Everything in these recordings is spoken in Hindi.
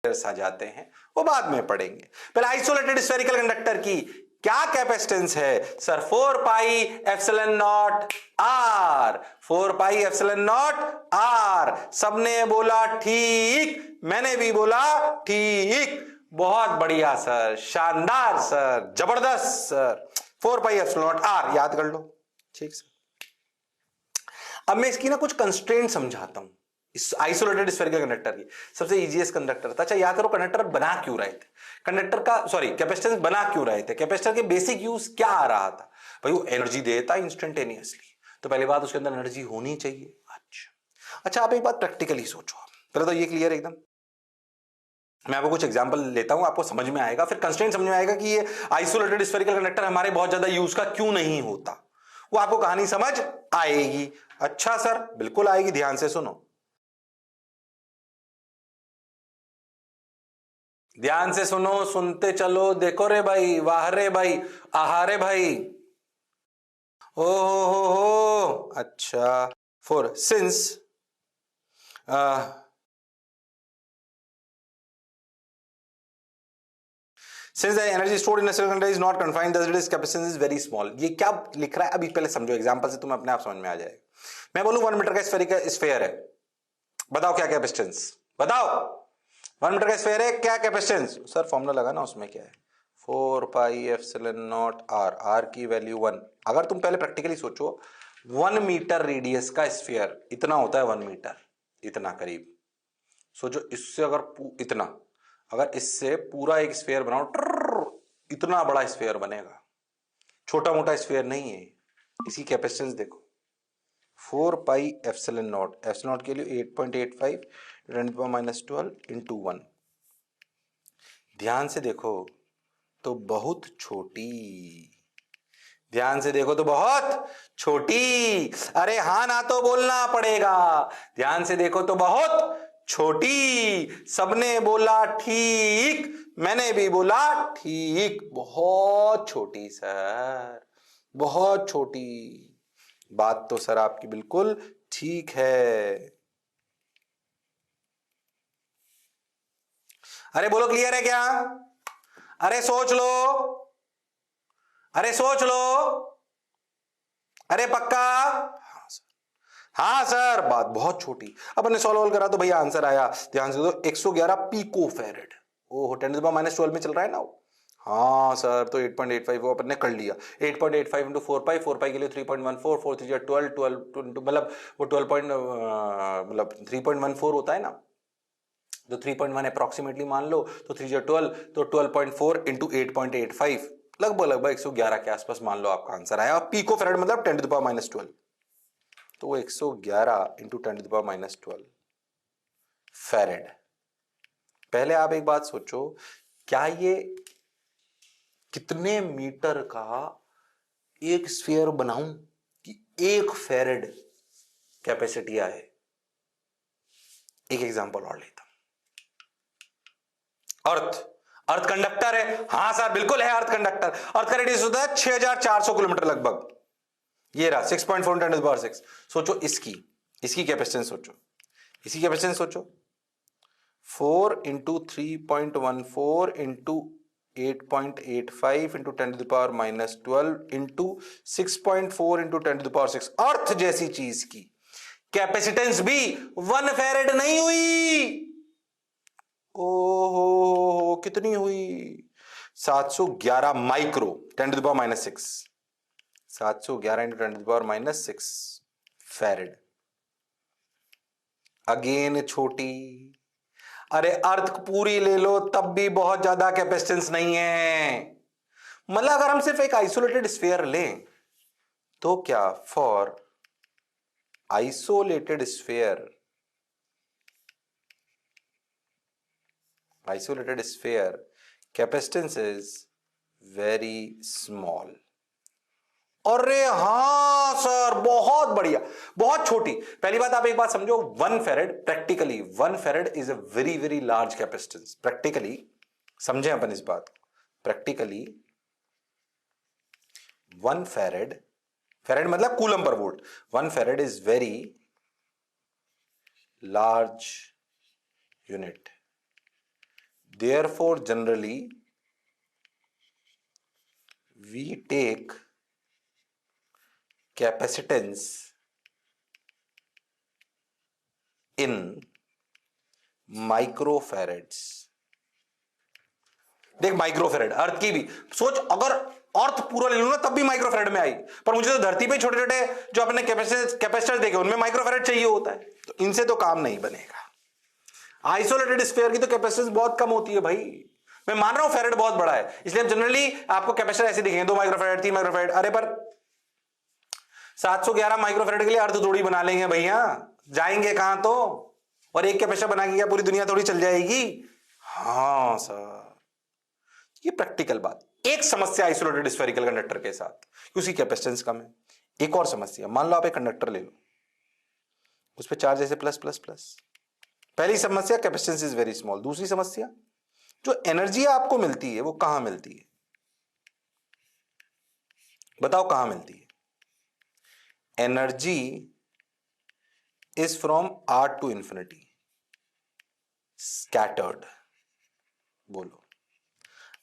आ जाते हैं, वो बाद में पढ़ेंगे। पहले आइसोलेटेड स्फेरिकल कंडक्टर की क्या कैपेसिटेंस है sir? 4 pi epsilon naught r, 4 pi epsilon naught r. सबने बोला ठीक, मैंने भी बोला ठीक। बहुत बढ़िया सर, शानदार सर, जबरदस्त sir. 4 pi epsilon naught r याद कर लो। ठीक सर। अब मैं इसकी ना कुछ कंस्ट्रेंट समझाता हूं इस आइसोलेटेड स्फेरिकल कंडक्टर की। सबसे इजीएस्ट कंडक्टर था। अच्छा याद करो, कंडक्टर बना क्यों रहे थे? कंडक्टर का कैपेसिटेंस बना क्यों रहे थे? कैपेसिटर के बेसिक यूज क्या आ रहा था भाई? वो एनर्जी देता इंस्टेंटेनियसली, तो पहली बात उसके अंदर एनर्जी होनी चाहिए। अच्छा आप एक बात प्रैक्टिकली सोचो। पहले तो ये क्लियर एकदम, मैं आपको कुछ एग्जांपल लेता हूं, आपको समझ में आएगा, फिर कंस्ट्रेंट समझ में आएगा कि ये आइसोलेटेड स्फेरिकल कंडक्टर हमारे बहुत ज्यादा यूज का क्यों नहीं होता। वो आपको कहानी समझ आएगी। अच्छा सर, बिल्कुल आएगी, ध्यान से सुनो, ध्यान से सुनो, सुनते चलो। देखो रे भाई, वाह रे भाई, आहारे भाई, ओ हो, अच्छा। Four since since the energy stored in a single container is not confined, thus its capacitance is very small। ये क्या लिख रहा है अभी पहले समझो, एग्जांपल से तुम्हें अपने आप समझ में आ जाएगा। मैं बोलूं 1 मीटर का स्फेयर है, बताओ क्या कैपेसिटेंस? बताओ, 1 मीटर का स्फेयर है, क्या कैपेसिटेंस? सर फॉर्मूला लगा ना, उसमें क्या है? 4 pi epsilon naught r, r की वैल्यू 1। अगर तुम पहले प्रैक्टिकली सोचो, 1 मीटर रेडियस का स्फेयर इतना होता है, 1 मीटर इतना करीब। सोचो इससे अगर इतना, अगर इससे पूरा एक स्फेयर बनाओ, इतना बड़ा स्फेयर बनेगा, छोटा मोटा स्फेयर नहीं है। इसी कैपेसिटेंस देखो, 4 pi epsilon not, epsilon not के लिए 8.85 10⁻12 इंटू 1। ध्यान से देखो तो बहुत छोटी, ध्यान से देखो तो बहुत छोटी। अरे हाँ ना तो बोलना पड़ेगा। ध्यान से देखो तो बहुत छोटी। सबने बोला ठीक, मैंने भी बोला ठीक। बहुत छोटी सर, बहुत छोटी। बात तो सर आपकी बिल्कुल ठीक है। अरे बोलो क्लियर है क्या? अरे सोच लो, अरे सोच लो, अरे पक्का? हाँ सर, हाँ सर, बात बहुत छोटी। अपन ने सॉल्व करा तो भैया आंसर आया, ध्यान से दो, 111 पिको फेरेड। ओह 10⁻12 में चल रहा है ना वो। हाँ सर, तो 8.85 वो अपन ने कर लिया। 8.85 इंटू 4 पाई, 4 पाई के लिए 3.14, 4 3 12, 12 मतलब वो 12 मतलब 3.14 होता है ना, तो 3.1 अप्रोक्सीमेटली मान लो, तो 3 12, तो 12.4 इंटू 8.85, लगभग लगभग 111 के आसपास मान लो आपका आंसर आया। पिको फेरेड मतलब 10⁻12, तो वो 111 इंटू 10⁻12 फेरेड। पहले आप एक बात सोचो, क्या ये कितने मीटर का एक स्फीयर बनाऊं कि 1 फेरेड कैपेसिटी आए? एक एग्जांपल और लेता हूं। अर्थ, अर्थ कंडक्टर है। हां सर बिल्कुल है, अर्थ कंडक्टर। अर्थ का रेडियस होता है 6400 किलोमीटर लगभग। ये रहा 6.4 10⁻6। सोचो इसकी, इसकी कैपेसिटेंस सोचो, इसकी कैपेसिटेंस सोचो, 4 into 3.14 into 8.85 into 10⁻12 into 6.4 into 10⁻6। अर्थ जैसी चीज की कैपेसिटेंस भी 1 फेरेड नहीं हुई। ओहो कितनी हुई? 711 माइक्रो 10⁻6, 711 इंटू 10⁻6 फेरेड। अगेन छोटी। अरे अर्थ पूरी ले लो तब भी बहुत ज्यादा कैपेसिटेंस नहीं है। मतलब अगर हम सिर्फ एक आइसोलेटेड स्फीयर लें तो क्या, for isolated sphere, isolated sphere capacitance is very small. अरे हां सर बहुत बढ़िया, बहुत छोटी। पहली बात आप एक बात समझो, 1 farad practically, 1 farad is a very very large capacitance. Practically समझे अपन इस बात को, प्रैक्टिकली 1 फेरेड, फेरेड मतलब coulomb per volt, 1 farad is very large unit. therefore generally we take capacitance in माइक्रोफेरेड्स। देख माइक्रोफेरेड अर्थ की भी सोच, अगर अर्थ पूरा ले लूं ना तब भी माइक्रोफेरेड में आई, पर मुझे तो धरती पे छोटे छोटे जो अपने कैपेसिटर देखे उनमें माइक्रोफेरेड चाहिए होता है, तो इनसे तो काम नहीं बनेगा। आइसोलेटेड स्फीयर की तो कैपेसिटेंस बहुत कम होती है भाई। मैं मान रहा हूं फेरेड बहुत बड़ा है, इसलिए जनरली आपको कैपेसिटर ऐसे दिखेंगे 2 माइक्रोफेरेड 3 माइक्रोफेरेड, अरे पर 711 माइक्रोफेरेड के लिए अर्थ थोड़ी बना लेंगे भैया, जाएंगे कहां तो, और एक कैपेसिटर बना के क्या पूरी दुनिया थोड़ी चल जाएगी। हाँ सर, ये प्रैक्टिकल बात। एक समस्या आइसोलेटेड स्फेरिकल कंडक्टर के साथ, उसकी कैपेसिटेंस कम है। एक और समस्या, मान लो आप एक कंडक्टर ले लो, उस पर चार्ज ऐसे प्लस प्लस प्लस। पहली समस्या कैपेसिटेंस इज वेरी स्मॉल। दूसरी समस्या, जो एनर्जी आपको मिलती है वो कहां मिलती है, बताओ कहां मिलती है। Energy is from R to infinity, scattered. बोलो,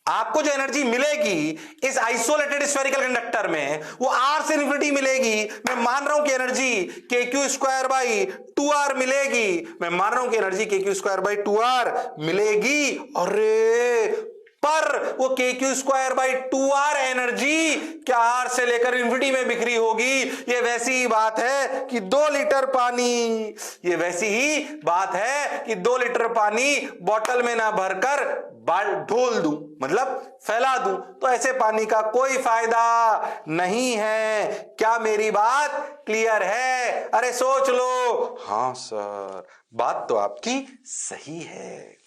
आपको जो एनर्जी मिलेगी इस आइसोलेटेड स्फेरिकल कंडक्टर में वो R से इंफिनिटी मिलेगी। मैं मान रहा हूं कि एनर्जी KQ² 2R मिलेगी, मैं मान रहा हूं कि एनर्जी KQ² 2R मिलेगी। अरे पर वो KQ² 2R एनर्जी क्या R से लेकर इंफिनिटी में बिखरी होगी। ये वैसी ही बात है कि 2 लीटर पानी, ये वैसी ही बात है कि 2 लीटर पानी बोतल में ना भरकर ढोल दूं, मतलब फैला दूं, तो ऐसे पानी का कोई फायदा नहीं है। क्या मेरी बात क्लियर है? अरे सोच लो। हां सर, बात तो आपकी सही है।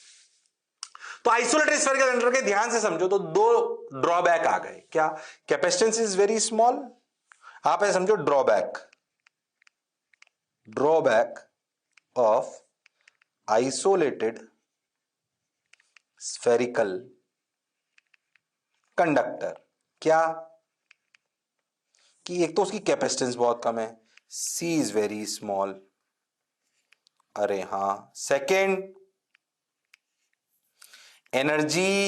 तो आइसोलेटेड स्फेरिकल कंडक्टर के ध्यान से समझो तो 2 ड्रॉबैक आ गए। क्या? Capacitance is very small. आप ऐसे समझो drawback of isolated spherical conductor क्या? कि एक तो उसकी कैपेसिटेंस बहुत कम है, C इज वेरी स्मॉल। अरे हां, सेकेंड, एनर्जी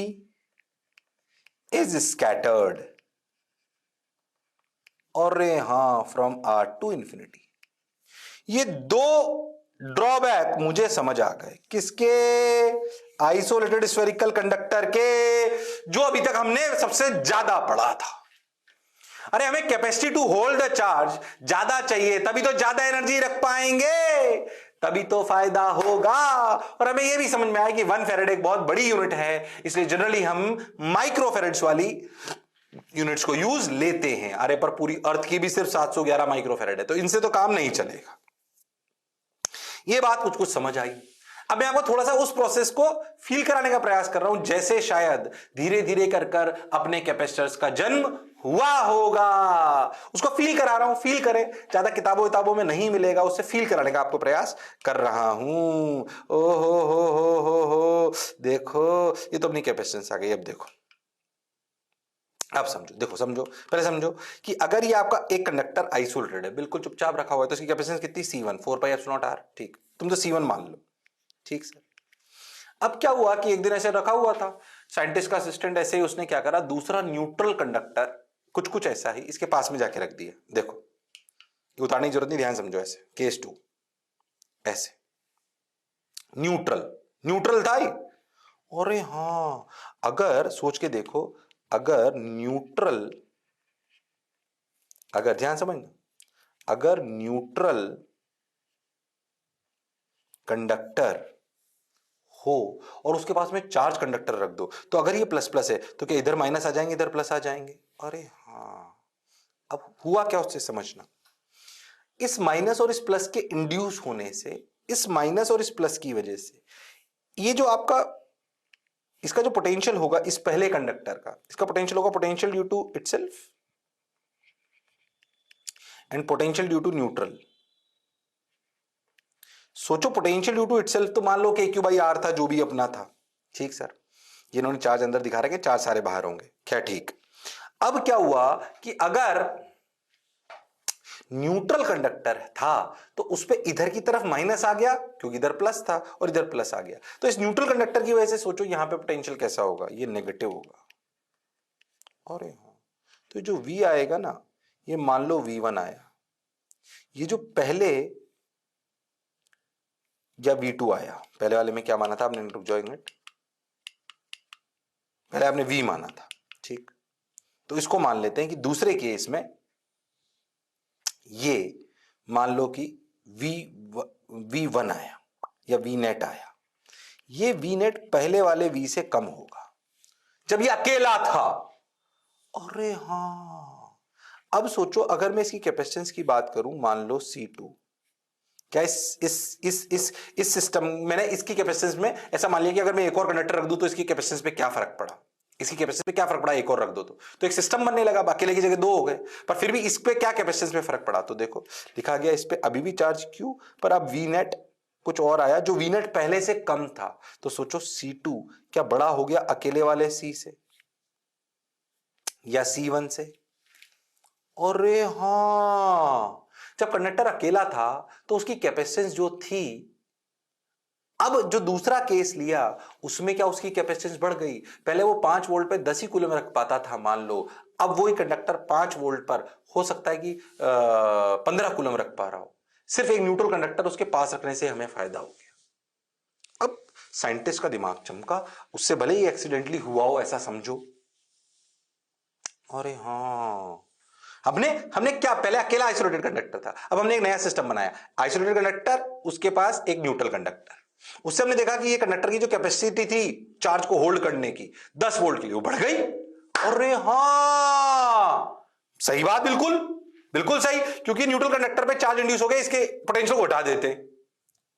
इज स्कैटर्ड। अरे हां, फ्रॉम R टू इंफिनिटी। ये 2 ड्रॉबैक मुझे समझ आ गए। किसके? आइसोलेटेड स्फेरिकल कंडक्टर के, जो अभी तक हमने सबसे ज्यादा पढ़ा था। अरे हमें capacity to hold the charge ज्यादा चाहिए, तभी तो ज्यादा एनर्जी रख पाएंगे, तभी तो फायदा होगा। और हमें यह भी समझ में आया कि 1 फेरेड एक बहुत बड़ी यूनिट है, इसलिए जनरली हम माइक्रोफेरेड्स वाली यूनिट्स को यूज लेते हैं। अरे पर पूरी अर्थ की भी सिर्फ 711 माइक्रोफेरेड है, तो इनसे तो काम नहीं चलेगा। यह बात कुछ कुछ समझ आई। अब मैं आपको थोड़ा सा उस प्रोसेस को फील कराने का प्रयास कर रहा हूं, जैसे शायद धीरे धीरे कर कर अपने कैपेसिटर्स का जन्म हुआ होगा। उसको फील करा रहा हूं, फील करें। ज्यादा किताबों में नहीं मिलेगा, उससे फील कराने का आपको प्रयास कर रहा हूं। ओ हो, देखो ये तो अपनी कैपेसिटेंस आ गई। अब देखो, अब समझो, देखो समझो, पहले समझो कि अगर ये आपका एक कंडक्टर आइसोलेटेड है, बिल्कुल चुपचाप रखा हुआ है, तो इसकी कैपेसिटेंस कितनी? C1 4πε0R। ठीक, तुम तो C1 मान लो। ठीक सर। अब क्या हुआ कि एक दिन ऐसे रखा हुआ था, साइंटिस्ट का असिस्टेंट ऐसे ही उसने क्या करा, दूसरा न्यूट्रल कंडक्टर कुछ ऐसा ही इसके पास में जाके रख दिया। देखो, उतारने की जरूरत नहीं, ध्यान समझो। ऐसे केस 2 ऐसे न्यूट्रल था ही। अरे हां, अगर सोच के देखो, अगर ध्यान समझना, अगर न्यूट्रल कंडक्टर हो और उसके पास में चार्ज कंडक्टर रख दो, तो अगर ये प्लस प्लस है तो क्या इधर माइनस आ जाएंगे, इधर प्लस आ जाएंगे? अरे हां, अब हुआ क्या उससे समझना। इस माइनस और इस प्लस के इंड्यूस होने से, इस माइनस और इस प्लस की वजह से, ये जो आपका इसका जो पोटेंशियल होगा इस पहले कंडक्टर का, इसका पोटेंशियल होगा potential due to itself and potential due to neutral. सोचो, पोटेंशियल ड्यू टू इटसेल्फ तो मान लो कि KQ/R था, जो भी अपना था। ठीक सर, ये इन्होंने चार्ज अंदर दिखा रहा है कि चार्ज सारे बाहर होंगे। क्या? ठीक। अब क्या हुआ कि अगर न्यूट्रल कंडक्टर था तो उस पे इधर की तरफ माइनस आ गया क्योंकि इधर प्लस था और इधर प्लस आ गया, तो इस न्यूट्रल कंडक्टर की वजह से सोचो यहां पे पोटेंशियल कैसा होगा, ये नेगेटिव होगा। और हाँ, तो जो V आएगा ना, ये मान लो V1 आया, ये जो पहले या V2 आया, पहले वाले में क्या माना था आपने, रुक जाओ एक मिनट, पहले आपने V माना था, ठीक, तो इसको मान लेते हैं कि दूसरे केस में ये मान लो कि V1 आया या V नेट आया, ये V नेट पहले वाले V से कम होगा जब ये अकेला था। अरे हाँ, अब सोचो अगर मैं इसकी कैपेसिटेंस की बात करूं, मान लो C2, क्या इस सिस्टम मैंने इसकी कैपेसिटेंस में ऐसा मान लिया कि अगर मैं एक और कंडक्टर रख दूं तो इसकी कैपेसिटेंस पे क्या फर्क पड़ा, इसकी कैपेसिटी पे क्या फर्क पड़ा, एक और रख दो तो एक सिस्टम बनने लगा, अकेले की जगह दो हो गए, पर फिर भी इस पे क्या कैपेसिटेंस पे फर्क पड़ा, तो देखो लिखा गया इस पे अभी भी चार्ज Q, पर अब V नेट कुछ और आया जो V नेट पहले से कम था, तो सोचो C2 क्या बड़ा हो गया अकेले वाले C से या C1 से। अरे हाँ, जब कंडक्टर अकेला था तो उसकी कैपेसिटेंस जो थी, अब जो दूसरा केस लिया उसमें क्या उसकी कैपेसिटेंस बढ़ गई, पहले वो 5 वोल्ट पे 10 ही कूलम रख पाता था मान लो, अब वही कंडक्टर 5 वोल्ट पर हो सकता है कि 15 कूलम रख पा रहा हो, सिर्फ एक न्यूट्रल कंडक्टर उसके पास रखने से हमें फायदा हो गया। अब साइंटिस्ट का दिमाग चमका, उससे भले ही एक्सीडेंटली हुआ हो ऐसा समझो। अरे हाँ, हमने क्या, पहले अकेला आइसोलेटेड कंडक्टर था, अब हमने एक नया सिस्टम बनाया, आइसोलेटेड कंडक्टर, उसके पास एक न्यूट्रल कंडक्टर, उससे हमने देखा कि ये कंडक्टर की जो कैपेसिटी थी चार्ज को होल्ड करने की 10 वोल्ट की, वो बढ़ गई। अरे हाँ, सही बात, बिल्कुल बिल्कुल सही, क्योंकि न्यूट्रल कंडक्टर पे चार्ज इंड्यूस हो गया, इसके पोटेंशियल को हटा देते।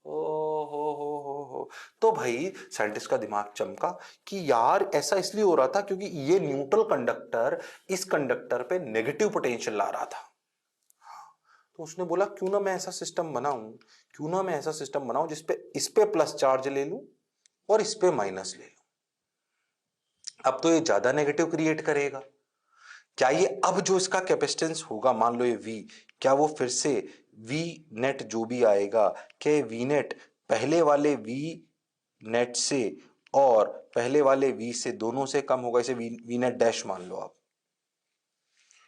ओ हो, तो भाई साइंटिस्ट का दिमाग चमका कि यार ऐसा इसलिए हो रहा था क्योंकि ये न्यूट्रल कंडक्टर इस कंडक्टर पे नेगेटिव पोटेंशियल ला रहा था। तो उसने बोला क्यों ना मैं ऐसा सिस्टम बनाऊं जिसपे इस पे प्लस चार्ज ले लूं और इस पे माइनस ले लूं। अब तो ये ज्यादा नेगेटिव क्रिएट करेगा, क्या ये अब जो इसका कैपेसिटेंस होगा मान लो ये V, क्या वो फिर से V नेट जो भी आएगा, क्या V नेट पहले वाले V नेट से और पहले वाले V से दोनों से कम होगा, इसे V नेट डैश मान लो आप,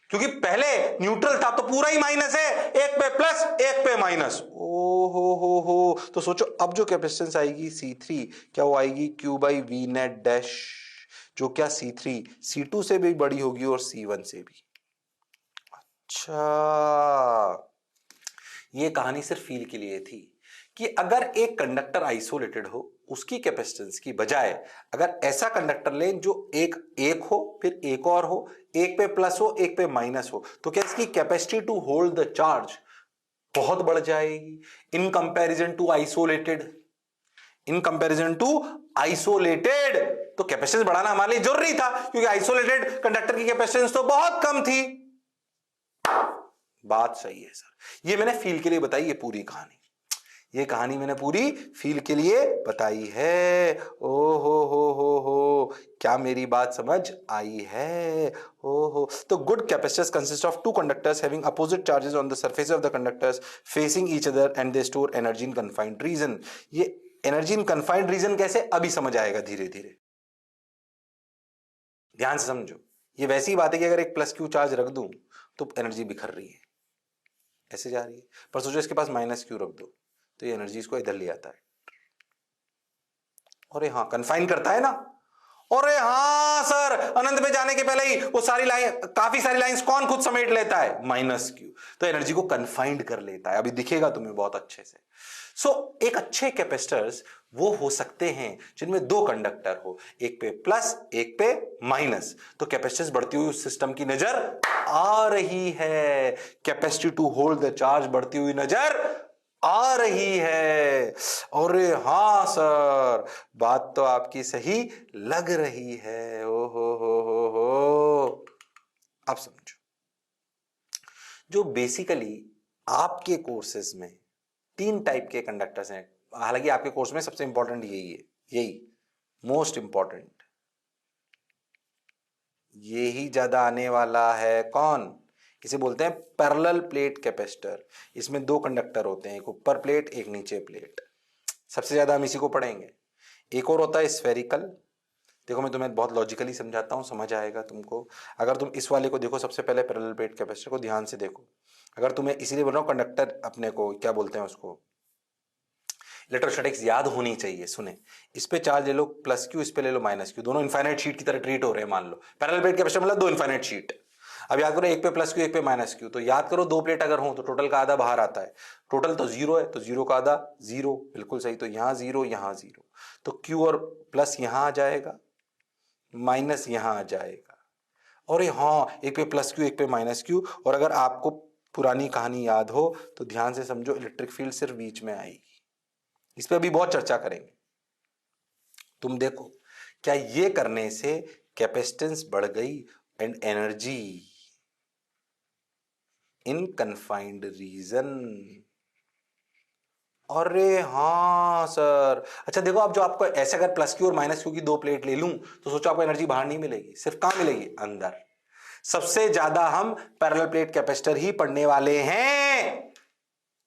क्योंकि पहले न्यूट्रल था तो पूरा ही माइनस है, एक पे प्लस एक पे माइनस। ओ हो, तो सोचो अब जो कैपेसिटेंस आएगी C3, क्या वो आएगी Q by V net dash, जो क्या C3 C2 से भी बड़ी होगी और C1 से भी। अच्छा, ये कहानी सिर्फ फील के लिए थी कि अगर एक कंडक्टर आइसोलेटेड हो, उसकी कैपेसिटेंस की बजाय अगर ऐसा कंडक्टर लें जो एक हो फिर एक और हो, एक पे प्लस हो एक पे माइनस हो, तो क्या इसकी capacity to hold the charge बहुत बढ़ जाएगी इन कंपैरिजन टू आइसोलेटेड। तो कैपेसिटेंस बढ़ाना हमारे लिए जरूरी था क्योंकि आइसोलेटेड कंडक्टर की कैपेसिटेंस तो बहुत कम थी। बात सही है सर, ये मैंने फील के लिए बताई, ये पूरी कहानी, ये कहानी मैंने पूरी फील के लिए बताई है। ओ हो, क्या मेरी बात समझ आई है? ओ हो, तो good capacitors consist of two conductors having opposite charges on the surface of the conductors facing each other and they store energy in confined region. ये एनर्जी इन कन्फाइंड रीजन कैसे, अभी समझ आएगा धीरे धीरे, ध्यान से समझो। ये वैसी बात है कि अगर एक प्लस क्यू चार्ज रख दूं तो एनर्जी बिखर रही है, ऐसे जा रही है, पर सोचो इसके पास माइनस क्यू रख दो तो ये एनर्जी इसको इधर ले आता है। अरे हाँ, कन्फाइन करता है ना। अरे हाँ सर, अनंत में जाने के पहले ही वो काफी सारी लाइंस कौन खुद समेट लेता है, माइनस क्यू, तो एनर्जी को कन्फाइंड कर लेता है। अभी दिखेगा तुम्हें बहुत अच्छे से। एक अच्छे कैपेसिटर्स वो हो सकते हैं जिनमें दो कंडक्टर हो, एक पे प्लस एक पे माइनस, तो कैपेसिटेंस बढ़ती हुई उस सिस्टम की नजर आ रही है, capacity to hold the charge बढ़ती हुई नजर आ रही है। और हाँ सर, बात तो आपकी सही लग रही है। ओ हो, अब समझो, जो बेसिकली आपके कोर्सेज में 3 टाइप के कंडक्टर्स हैं, हालांकि आपके कोर्स में सबसे इंपॉर्टेंट यही मोस्ट इंपॉर्टेंट, यही ज्यादा आने वाला है, कौन, इसे बोलते हैं पैरेलल प्लेट कैपेसिटर। इसमें दो कंडक्टर होते हैं, एक ऊपर प्लेट एक नीचे प्लेट। सबसे ज्यादा हम इसी को पढ़ेंगे। एक और होता है स्फेरिकल। देखो मैं तुम्हें बहुत लॉजिकली समझाता हूँ, समझ आएगा तुमको। अगर तुम इस वाले को देखो, सबसे पहले पैरेलल प्लेट कैपेसिटर को ध्यान से देखो। अगर तुम्हें इसीलिए बोल रहा हूँ कंडक्टर अपने को क्या बोलते हैं उसको, इलेक्ट्रोस्टैटिक्स याद होनी चाहिए। सुने, इस पे चार्ज ले लो प्लस क्यू, इस पे ले लो माइनस क्यू, दोनों इनफाइनाइट शीट की तरह ट्रीट हो रहे हैं। मान लो पैरेलल प्लेट कैपेसिटर मतलब दो इनफाइनाइट शीट। अब याद करो एक पे प्लस क्यू एक पे माइनस क्यू, तो याद करो दो प्लेट अगर हो तो टोटल का आधा बाहर आता है। टोटल तो जीरो है, तो जीरो का आधा जीरो, बिल्कुल सही। तो यहां जीरो यहां जीरो, तो क्यू और प्लस यहां आ जाएगा, माइनस यहां आ जाएगा। और हाँ, एक पे प्लस क्यू एक पे माइनस क्यू। और अगर आपको पुरानी कहानी याद हो तो ध्यान से समझो, इलेक्ट्रिक फील्ड सिर्फ बीच में आएगी। इस पे अभी बहुत चर्चा करेंगे। तुम देखो क्या ये करने से कैपेसिटेंस बढ़ गई and energy in confined region. अरे हाँ सर। अच्छा देखो, अब जो आपको ऐसे अगर प्लस क्यू और माइनस क्यू की दो प्लेट ले लूं तो सोचो आपको एनर्जी बाहर नहीं मिलेगी, सिर्फ कहां मिलेगी, अंदर। सबसे ज्यादा हम पैरेलल प्लेट कैपेसिटर ही पढ़ने वाले हैं।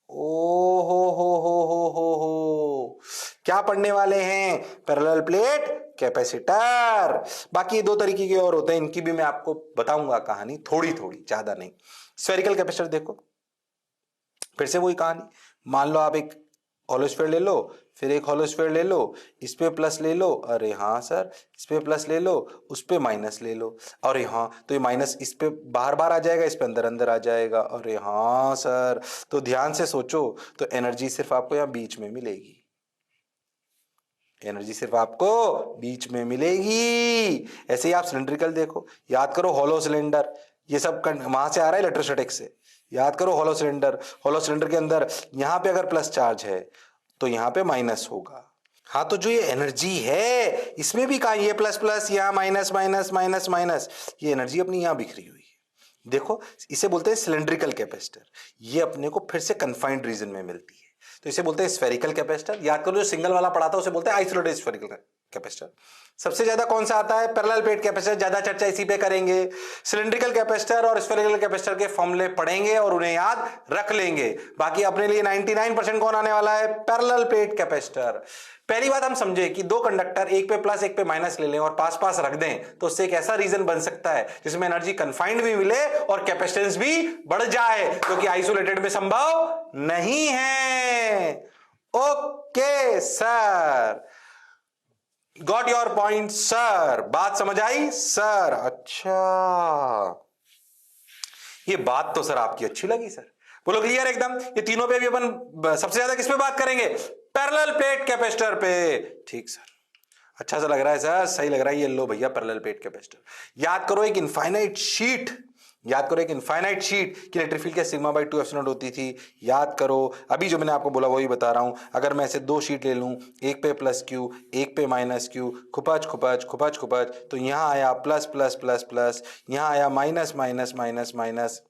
ओ हो, क्या पढ़ने वाले हैं, पैरेलल प्लेट कैपेसिटर। बाकी ये दो तरीके के और होते हैं, इनकी भी मैं आपको बताऊंगा कहानी, थोड़ी थोड़ी, ज्यादा नहीं। स्फेरिकल कैपेसिटर देखो, फिर से वही कहानी। मान लो आप एक हॉलोस्फीयर ले लो, फिर एक हॉलोस्फीयर ले लो, इस पे प्लस ले लो, अरे हाँ सर, इस पे प्लस ले लो, उस पे माइनस ले लो, अरे हाँ, तो ये माइनस इस पे बाहर बाहर आ जाएगा, इस पे अंदर अंदर आ जाएगा, अरे हाँ सर। तो ध्यान से सोचो, तो एनर्जी सिर्फ आपको यहां बीच में मिलेगी, एनर्जी सिर्फ आपको बीच में मिलेगी। ऐसे ही आप सिलिंड्रिकल देखो, याद करो हॉलो सिलेंडर, ये सब वहां से आ रहा है इलेक्ट्रोस्टैटिक्स से। याद करो हॉलो सिलेंडर, हॉलो सिलेंडर के अंदर यहां पे अगर प्लस चार्ज है तो यहां पे माइनस होगा। हाँ, तो जो ये एनर्जी है इसमें भी कहा, ये प्लस प्लस यहाँ माइनस माइनस माइनस माइनस, ये एनर्जी अपनी यहां बिखरी हुई है। देखो इसे बोलते हैं सिलेंड्रिकल कैपेसिटर। ये अपने को फिर से कन्फाइंड रीजन में मिलती है, तो इसे बोलते हैं स्फेरिकल कैपेसिटर। याद करो जो सिंगल वाला पढ़ा था उसे बोलते हैं आइसोलेटेड स्फेरिकल कैपेसिटर। सबसे ज्यादा कौन सा आता है, पैरेलल प्लेट कैपेसिटर, ज्यादा चर्चा इसी पे करेंगे। सिलिंड्रिकल कैपेसिटर और स्फेरिकल कैपेसिटर के फॉर्मूले पढ़ेंगे और उन्हें याद रख लेंगे। बाकी अपने लिए 99% कौन आने वाला है, पैरेलल प्लेट कैपेसिटर। पहली बात हम समझे कि दो कंडक्टर एक पे प्लस एक पे माइनस ले लें और पास पास रख दें तो उससे एक ऐसा रीजन बन सकता है जिसमें एनर्जी कंफाइंड भी मिले और कैपेसिटेंस भी बढ़ जाए, जो कि आइसोलेटेड में संभव नहीं है। Okay sir, got your point sir, बात समझ आई सर। अच्छा, ये बात तो सर आपकी अच्छी लगी सर, बोलो क्लियर एकदम। ये तीनों पे भी अपन सबसे ज्यादा किस पे बात करेंगे, पैरेलल प्लेट कैपेसिटर पे। ठीक सर, अच्छा सा लग रहा है सर, सही लग रहा है। ये लो भैया पैरेलल प्लेट कैपेसिटर। याद करो एक इनफाइनाइट शीट, याद करो एक इनफाइनाइट शीट की इलेक्ट्रिक फील्ड क्या सिग्मा बाई 2 एप्सिलॉन होती थी। याद करो, अभी जो मैंने आपको बोला वही बता रहा हूं। अगर मैं ऐसे दो शीट ले लूं, एक पे प्लस क्यू एक पे माइनस क्यू, खुपच खुपच खुपच खुपच, तो यहां आया प्लस प्लस प्लस प्लस, यहां आया माइनस माइनस माइनस माइनस।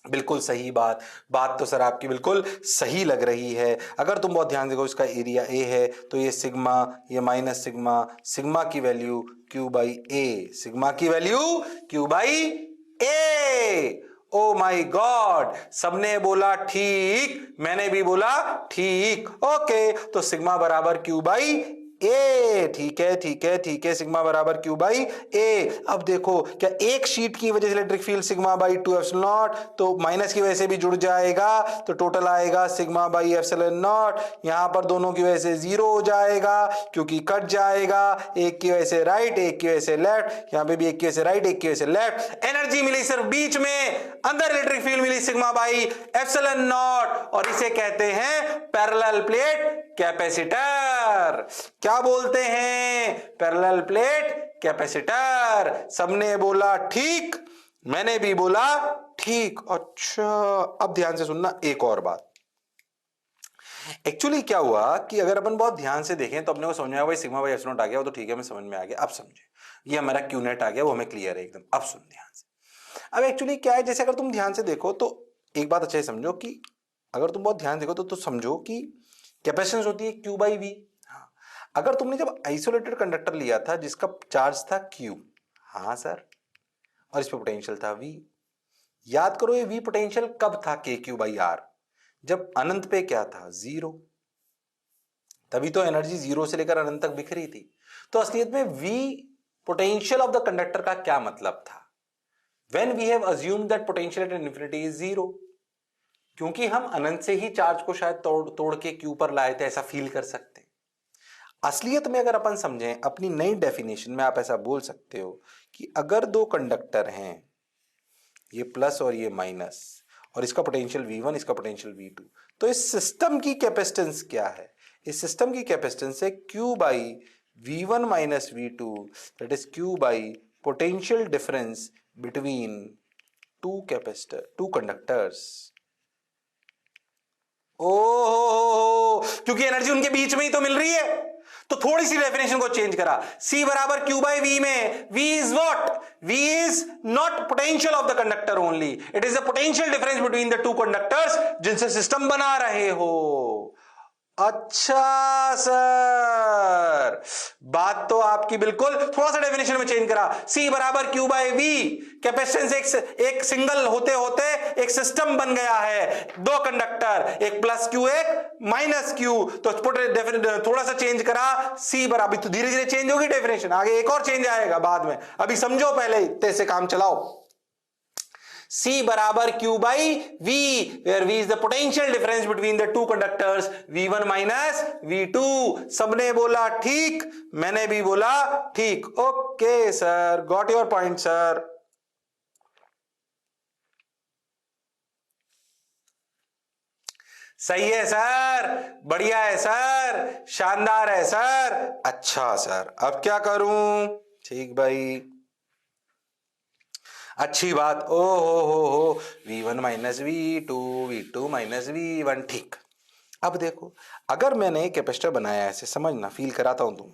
बिल्कुल सही बात, बात तो सर आपकी बिल्कुल सही लग रही है। अगर तुम बहुत ध्यान देखो, इसका एरिया ए है तो ये सिग्मा, ये माइनस सिग्मा, सिग्मा की value Q by A, sigma की value Q by A. Oh my God, सबने बोला ठीक, मैंने भी बोला ठीक। ओके, तो सिग्मा बराबर क्यू बाई ए, ठीक है ठीक है ठीक है, सिग्मा बराबर क्यू बाई ए। अब देखो क्या एक शीट की वजह से electric field sigma by 2 epsilon not, तो माइनस की वजह से भी जुड़ जाएगा, तो टोटल आएगा सिग्मा बाई एप्सिलॉन नॉट। यहां पर दोनों की वजह से जीरो हो जाएगा क्योंकि कट जाएगा, एक की वजह से राइट एक की वजह से लेफ्ट, यहां पे भी एक की वजह से राइट एक की वजह से लेफ्ट। एनर्जी मिली सिर्फ बीच में, अंदर इलेक्ट्रिक फील्ड मिली सिग्मा बाई एप्सिलॉन नॉट, और इसे कहते हैं पैरेलल प्लेट कैपेसिटर। क्या बोलते हैं, पैरेलल प्लेट कैपेसिटर। सबने बोला ठीक, मैंने भी बोला ठीक। अच्छा, अब ध्यान से सुनना एक और बात। एक्चुअली क्या हुआ कि अगर अपन बहुत ध्यान से देखें तो अपने को समझ में आया, भाई सिग्मा बाई एप्सिलॉन आ गया वो तो ठीक है, मैं समझ में आ गया। अब समझे, ये हमारा क्यू नेट आ गया, वो हमें क्लियर है एकदम। अब सुन ध्यान से। अब एक्चुअली क्या है, जैसे अगर तुम ध्यान से देखो तो एक बात अच्छे से समझो कि अगर तुम बहुत ध्यान देखो तो समझो कि कैपेसिटेंस होती है क्यू बाई वी। हाँ, अगर तुमने जब आइसोलेटेड कंडक्टर लिया था जिसका चार्ज था क्यू, हाँ सर, और इस पे पोटेंशियल था वी, याद करो ये V पोटेंशियल कब था KQ/R, जब अनंत पे क्या था, 0, तभी तो एनर्जी 0 से लेकर अनंत तक बिखरी थी। तो असलियत में V potential of the conductor का क्या मतलब था, when we have assumed that potential at infinity is 0, क्योंकि हम अनंत से ही चार्ज को शायद तोड़ के Q पर लाए थे, ऐसा फील कर सकते हैं। असलियत में अगर अपन समझें अपनी नई डेफिनेशन में, आप ऐसा बोल सकते हो कि अगर दो कंडक्टर हैं, ये प्लस और ये माइनस, और इसका पोटेंशियल V1, इसका पोटेंशियल V2, तो इस सिस्टम की कैपेसिटेंस क्या है, इस सिस्टम की कैपेसिटेंस है Q/V1 minus V2, that is Q/ potential difference between two conductors. क्योंकि एनर्जी उनके बीच में ही तो मिल रही है, तो थोड़ी सी डेफिनेशन को चेंज करा। C बराबर Q/V में V is what, V is not potential of the conductor only, it is the potential difference between the two conductors जिनसे सिस्टम बना रहे हो। अच्छा सर, बात तो आपकी बिल्कुल, थोड़ा सा डेफिनेशन में चेंज करा। C बराबर Q/V, कैपेसिटेंस एक सिंगल होते होते एक सिस्टम बन गया है, दो कंडक्टर, एक प्लस Q एक माइनस Q, तो थोड़ा सा चेंज करा। C बराबर, तो धीरे धीरे चेंज होगी डेफिनेशन, आगे एक और चेंज आएगा बाद में, अभी समझो पहले, इतने से काम चलाओ। C बराबर Q/V, where V is the potential difference between the two conductors, V1 minus V2। सबने बोला ठीक, मैंने भी बोला ठीक। Okay sir, got your point sir. सही है सर, बढ़िया है सर, शानदार है सर। अच्छा सर, अब क्या करूं? ठीक भाई, अच्छी बात। ओ हो V1 minus V2, V2 minus V1, ठीक। अब देखो, अगर मैंने कैपेसिटर बनाया, ऐसे समझना, फील कराता हूं तुम,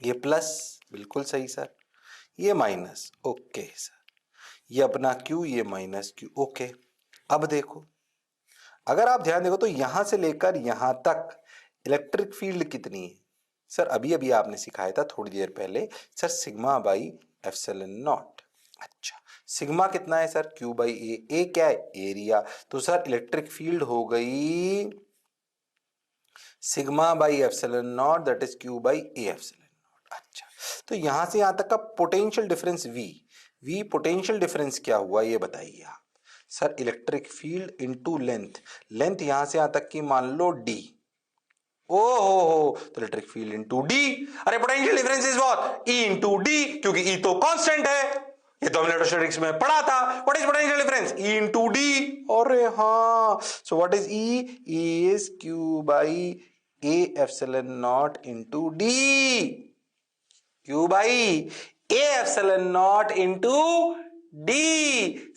ये प्लस, बिल्कुल सही सर, ये माइनस, ओके सर, ये अपना Q, ये माइनस Q, ओके। अब देखो, अगर आप ध्यान देखो तो यहां से लेकर यहां तक इलेक्ट्रिक फील्ड कितनी है सर? अभी अभी आपने सिखाया था थोड़ी देर पहले sir, sigma by epsilon not. अच्छा, सिग्मा कितना है सर? Q/A। ए क्या है? एरिया। तो सर इलेक्ट्रिक फील्ड हो गई sigma by epsilon not, that is Q/A epsilon not. अच्छा, तो यहां से यहां तक का potential difference V potential difference क्या हुआ ये बताइए आप। Sir electric field into length, length यहां से यहां तक की मान लो D, तो इलेक्ट्रिक फील्ड इनटू D। अरे potential difference is what? E into D, क्योंकि E तो कांस्टेंट है, ये तो हमने इलेक्ट्रोस्टैटिक्स में पढ़ा था। What is potential difference? E into D। अरे हाँ, so what is E? E is Q/A epsilon not into D, Q/A epsilon not into D।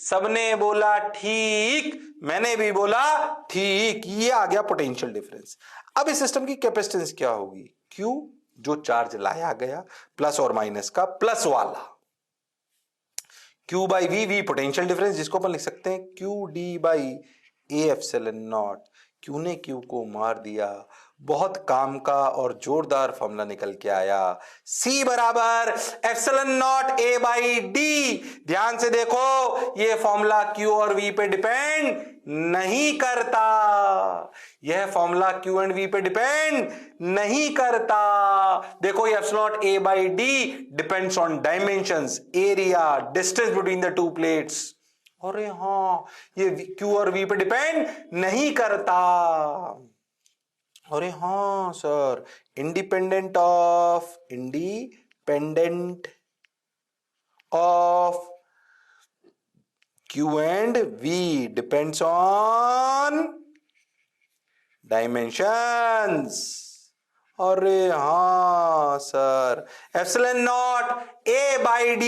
सबने बोला ठीक, मैंने भी बोला ठीक, ये आ गया पोटेंशियल डिफरेंस। अब इस सिस्टम की कैपेसिटेंस क्या होगी? Q, जो चार्ज लाया गया, प्लस और माइनस का प्लस वाला, Q/V, V पोटेंशियल डिफरेंस, जिसको अपन लिख सकते हैं QD/A एप्सिलॉन नॉट। Q ने Q को मार दिया, बहुत काम का और जोरदार फॉर्मूला निकल के आया। C बराबर एप्सिलॉन नॉट A/D। ध्यान से देखो, ये फॉर्मूला Q और V पे डिपेंड नहीं करता, यह फॉर्मूला Q एंड V पे डिपेंड नहीं करता। देखो, ये epsilon not A/D depends on dimensions, area, distance between the to plates. अरे हाँ, ये Q और V पे डिपेंड नहीं करता। अरे हाँ sir, independent of Q and V depends on dimensions। अरे हाँ sir, epsilon not A/D,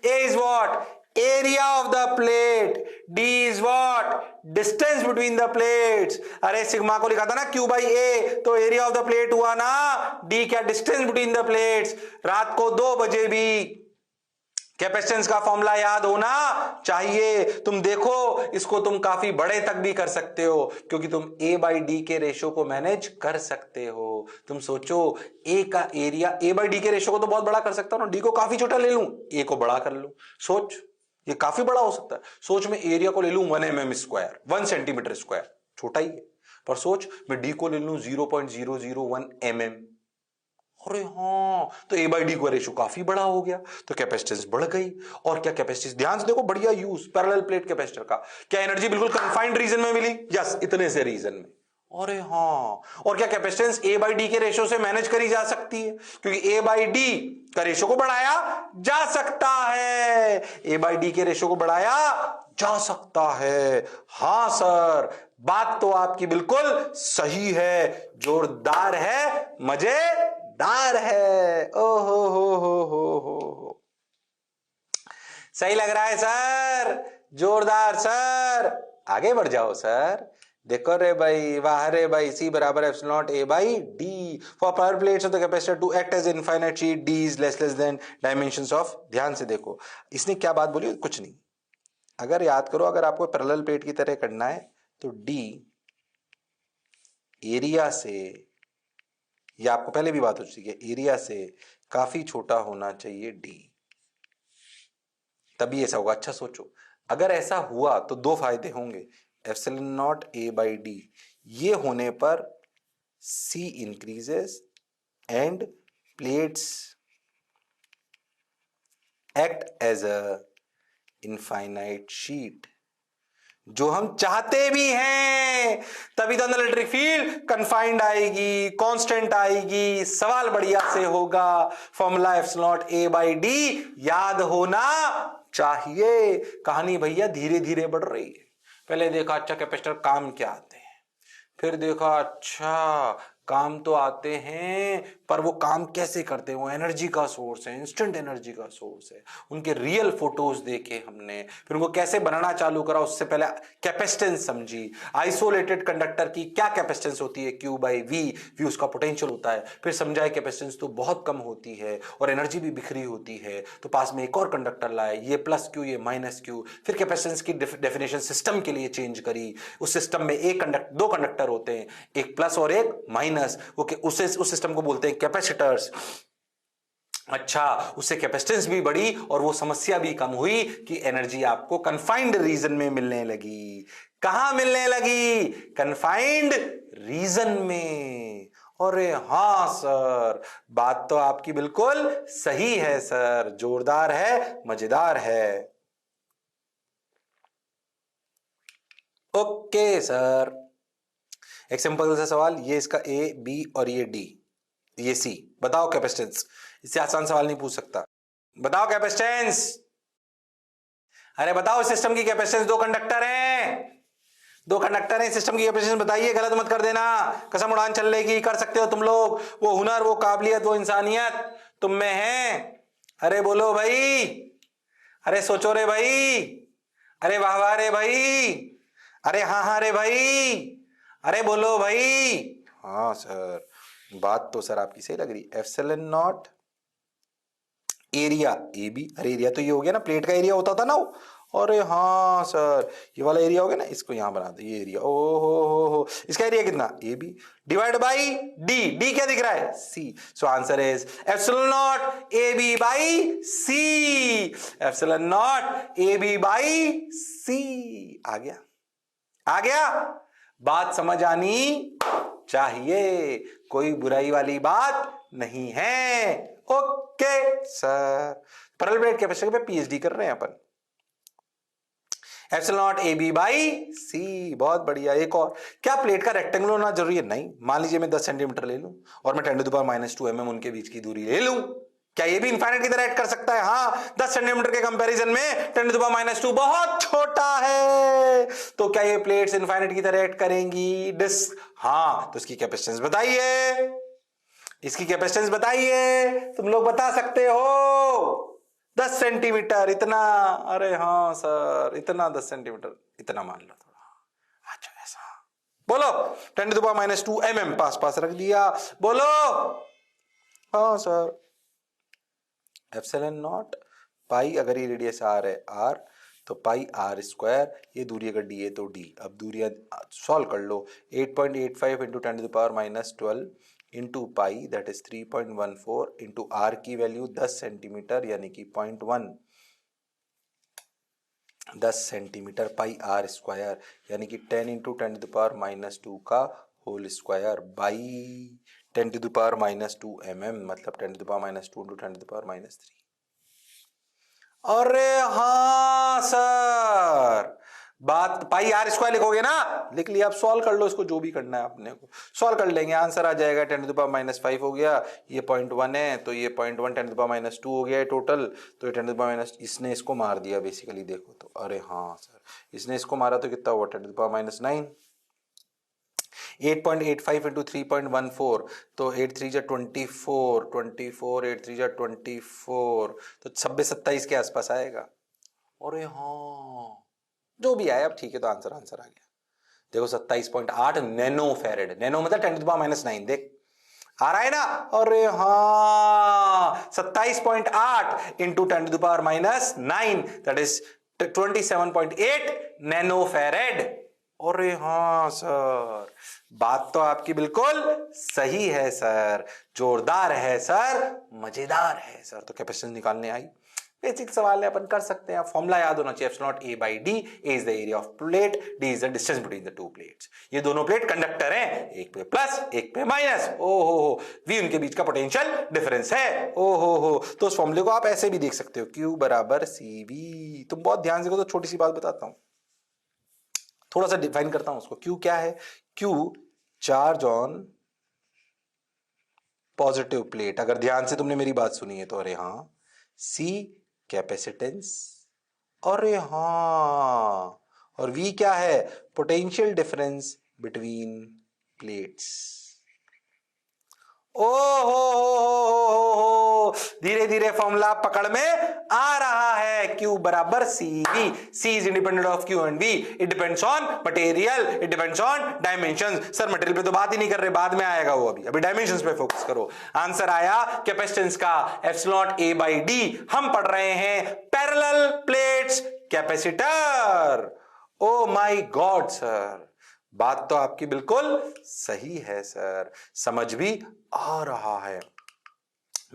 A is what? Area of the plate, D is what? Distance between the plates। अरे सिग्मा को लिखा था ना Q/A, तो एरिया ऑफ द प्लेट हुआ ना D, क्या? Distance between the plates. रात को 2 बजे भी कैपेसिटेंस का फॉर्मूला याद होना चाहिए। तुम देखो, इसको तुम काफी बड़े तक भी कर सकते हो, क्योंकि तुम A/D के रेशो को मैनेज कर सकते हो। तुम सोचो, A का एरिया A/D के रेशो को तो बहुत बड़ा कर सकता हूं ना, D को काफी छोटा ले लूं, A को बड़ा कर लूं। सोच, ये काफी बड़ा हो सकता है। सोच मैं एरिया को ले लूं 1 mm स्क्वायर, 1 सेंटीमीटर स्क्वायर, छोटा ही है। पर सोच मैं डी को ले लूं 0.001 mm, अरे हाँ, तो ए बाई डी का रेशो काफी बड़ा हो गया, तो कैपेसिटेंस बढ़ गई। और क्या कैपेसिटेंस, ध्यान से देखो, बढ़िया यूज पैरेलल प्लेट कैपेसिटर का। क्या एनर्जी बिल्कुल कंफाइंड रीजन में मिली? यस, इतने से रीजन में। अरे हाँ, और क्या कैपेसिटेंस ए बाई डी के रेशो से मैनेज करी जा सकती है, क्योंकि ए बाई डी का रेशो को बढ़ाया जा सकता है, ए बाई डी के रेशो को बढ़ाया जा सकता है। हां सर, बात तो आपकी बिल्कुल सही है, जोरदार है, मजेदार है। ओहो हो, सही लग रहा है सर, जोरदार सर, आगे बढ़ जाओ सर। देखो रे भाई, वाह रे भाई, सी बराबर epsilon naught A by D for power plates of the capacitor to act as infinite sheet, D is less than dimensions of. ध्यान से देखो, इसने क्या बात बोली, कुछ नहीं। अगर याद करो, अगर आपको पैरेलल प्लेट की तरह करना है तो डी एरिया से, या आपको पहले भी बात हो चुकी है, एरिया से काफी छोटा होना चाहिए डी, तभी ऐसा होगा। अच्छा सोचो, अगर ऐसा हुआ तो दो फायदे होंगे, epsilon naught A by D, ये होने पर C increases and plates act as a infinite sheet, जो हम चाहते भी हैं। तभी तो इलेक्ट्रिक फील्ड कन्फाइंड आएगी, कांस्टेंट आएगी, सवाल बढ़िया से होगा। Formula epsilon naught A by D याद होना चाहिए। कहानी भैया धीरे धीरे बढ़ रही है। पहले देखा अच्छा कैपेसिटर काम क्या आते हैं, फिर देखा अच्छा काम तो आते हैं, पर वो काम कैसे करते हैं, वो एनर्जी का सोर्स है, इंस्टेंट एनर्जी का सोर्स है। उनके रियल फोटोज देखे हमने, फिर उनको कैसे बनाना चालू करा, उससे पहले कैपेसिटेंस समझी, आइसोलेटेड कंडक्टर की क्या कैपेसिटेंस होती है, क्यू बाई वी, वी उसका पोटेंशियल होता है। फिर समझाए कैपेसिटेंस तो बहुत कम होती है और एनर्जी भी बिखरी होती है, तो पास में एक और कंडक्टर लाए, ये प्लस क्यू ये माइनस क्यू। फिर कैपेसिटेंस की डेफिनेशन सिस्टम के लिए चेंज करी। उस सिस्टम में दो कंडक्टर होते हैं, एक प्लस और एक माइनस, उस सिस्टम को बोलते हैं कैपेसिटर्स। अच्छा, उससे कैपेसिटेंस भी बढ़ी और वो समस्या भी कम हुई कि एनर्जी आपको कन्फाइंड रीजन में मिलने लगी। कहां मिलने लगी? कन्फाइंड रीजन में। अरे हां सर, बात तो आपकी बिल्कुल सही है सर, जोरदार है, मजेदार है। ओके सर, एक सिंपल सा सवाल, ये इसका ए बी और ये डी, ये सी, बताओ कैपेसिटेंस। इससे आसान सवाल नहीं पूछ सकता। बताओ कैपेसिटेंस, अरे बताओ सिस्टम की कैपेसिटेंस। दो कंडक्टर हैं, दो कंडक्टर हैं, सिस्टम की कैपेसिटेंस बताइए, गलत मत कर देना, कसम उड़ान चल लेगी। कर सकते हो तुम लोग, वो हुनर, वो काबिलियत, वो इंसानियत तुम में है। अरे बोलो भाई, अरे सोचो रे भाई, अरे वाह वाह रे भाई, अरे हाँ हाँ रे भाई, अरे बोलो भाई। हाँ सर, बात तो सर आपकी सही लग रही। Epsilon naught area A B, अरे एरिया तो ये हो गया ना, प्लेट का एरिया होता था ना वो। अरे हाँ सर, ये वाला एरिया हो गया ना, इसको यहां बना दो, ये एरिया। ओ हो, इसका एरिया कितना, A B divide by D, D क्या दिख रहा है, C. So answer is epsilon naught A B by C, epsilon naught A B by C. आ गया, आ गया, बात समझ आनी चाहिए, कोई बुराई वाली बात नहीं है। Okay sir, parallel plate capacitor पे पीएचडी कर रहे हैं अपन। Epsilon naught A B by C, बहुत बढ़िया। एक और, क्या प्लेट का रेक्टेंगल होना जरूरी है? नहीं। मान लीजिए मैं 10 सेंटीमीटर ले लूं और मैं 10⁻⁻² mm उनके बीच की दूरी ले लूं, क्या ये भी इनफाइनाइट की तरह एक्ट कर सकता है? हाँ, 10 सेंटीमीटर के कंपैरिजन में 10⁻² बहुत छोटा है, तो क्या ये प्लेट्स इनफाइनाइट की तरह एक्ट करेंगी? डिस्क, हाँ, तो इसकी कैपेसिटेंस बताइए, इसकी कैपेसिटेंस बताइए, तुम लोग बता सकते हो। 10 सेंटीमीटर इतना, अरे हाँ सर इतना, 10 सेंटीमीटर इतना मान लो थोड़ा। अच्छा ऐसा, बोलो 10⁻² mm, पास पास रख दिया, बोलो। हाँ सर, एप्सिलॉन नॉट पाई, अगर ये रेडियस आर है आर, तो पाई आर स्क्वायर, ये दूरी अगर डी है तो डी। अब दूरियां सॉल्व कर लो, 8.85 into 10⁻12 into pi, that is 3.14 into R की वैल्यू 10 सेंटीमीटर यानी कि 0.1, 10 सेंटीमीटर पाई आर स्क्वायर, यानी कि 10 इंटू 10⁻², का होल स्क्वायर बाई 10⁻² mm, मतलब 10⁻² इंटू 10⁻³ अरे हाँ सर, बात पाई आर स्क्वायर लिखोगे ना, लिख लिया, आप सॉल्व कर लो इसको, जो भी करना है अपने को सॉल्व कर लेंगे, आंसर आ जाएगा 10⁻⁵ हो गया, ये 0.1 है तो ये 0.1 10⁻² हो गया है टोटल, तो ये 10⁻, इसने इसको मार दिया बेसिकली, देखो तो, अरे हाँ सर, इसने इसको मारा तो कितना हुआ 10⁻⁹, 8.85 इंटू 3.14, तो 8 3 जा 24, 24 8 3 जा 24, तो 26-27 के आसपास आएगा। अरे हाँ, जो भी आया अब ठीक है, तो आंसर आ गया। देखो 27.8 नैनो फेरेड, नैनो मतलब 10⁻⁹, देख आ रहा है ना। अरे हाँ, 27.8 इंटू 10⁻⁹, दैट इज 27.8 नैनो फेरेड। अरे हाँ सर, बात तो आपकी बिल्कुल सही है सर, जोरदार है सर, मजेदार है सर। तो कैपेसिटेंस निकालने आई, बेसिक सवाल है, अपन कर सकते हैं। फॉर्मूला याद होना चाहिए, epsilon naught A by D, A is the area of plate, D is the distance between the to plates. ये दोनों प्लेट कंडक्टर हैं, एक पे प्लस एक पे माइनस, ओ हो, वी उनके बीच का पोटेंशियल डिफरेंस है, ओ हो। तो उस फॉर्मूले को आप ऐसे भी देख सकते हो, Q बराबर सी वी। तुम बहुत ध्यान से देखो, तो छोटी सी बात बताता हूं, थोड़ा सा डिफाइन करता हूं उसको। Q क्या है? Q charge on positive plate, अगर ध्यान से तुमने मेरी बात सुनी है तो, अरे हाँ। C कैपेसिटेंस, अरे हाँ। और V क्या है? Potential difference between plates. ओ हो, धीरे धीरे फॉर्मूला पकड़ में आ रहा है। Q बराबर सी वी, C is independent of Q and V, it depends on material, it depends on dimension. Sir material पे तो बात ही नहीं कर रहे, बाद में आएगा वो, अभी डायमेंशंस पे फोकस करो। आंसर आया कैपेसिटेंस का epsilon naught A by D. हम पढ़ रहे हैं parallel plates capacitor. O my God sir, बात तो आपकी बिल्कुल सही है सर, समझ भी आ रहा है।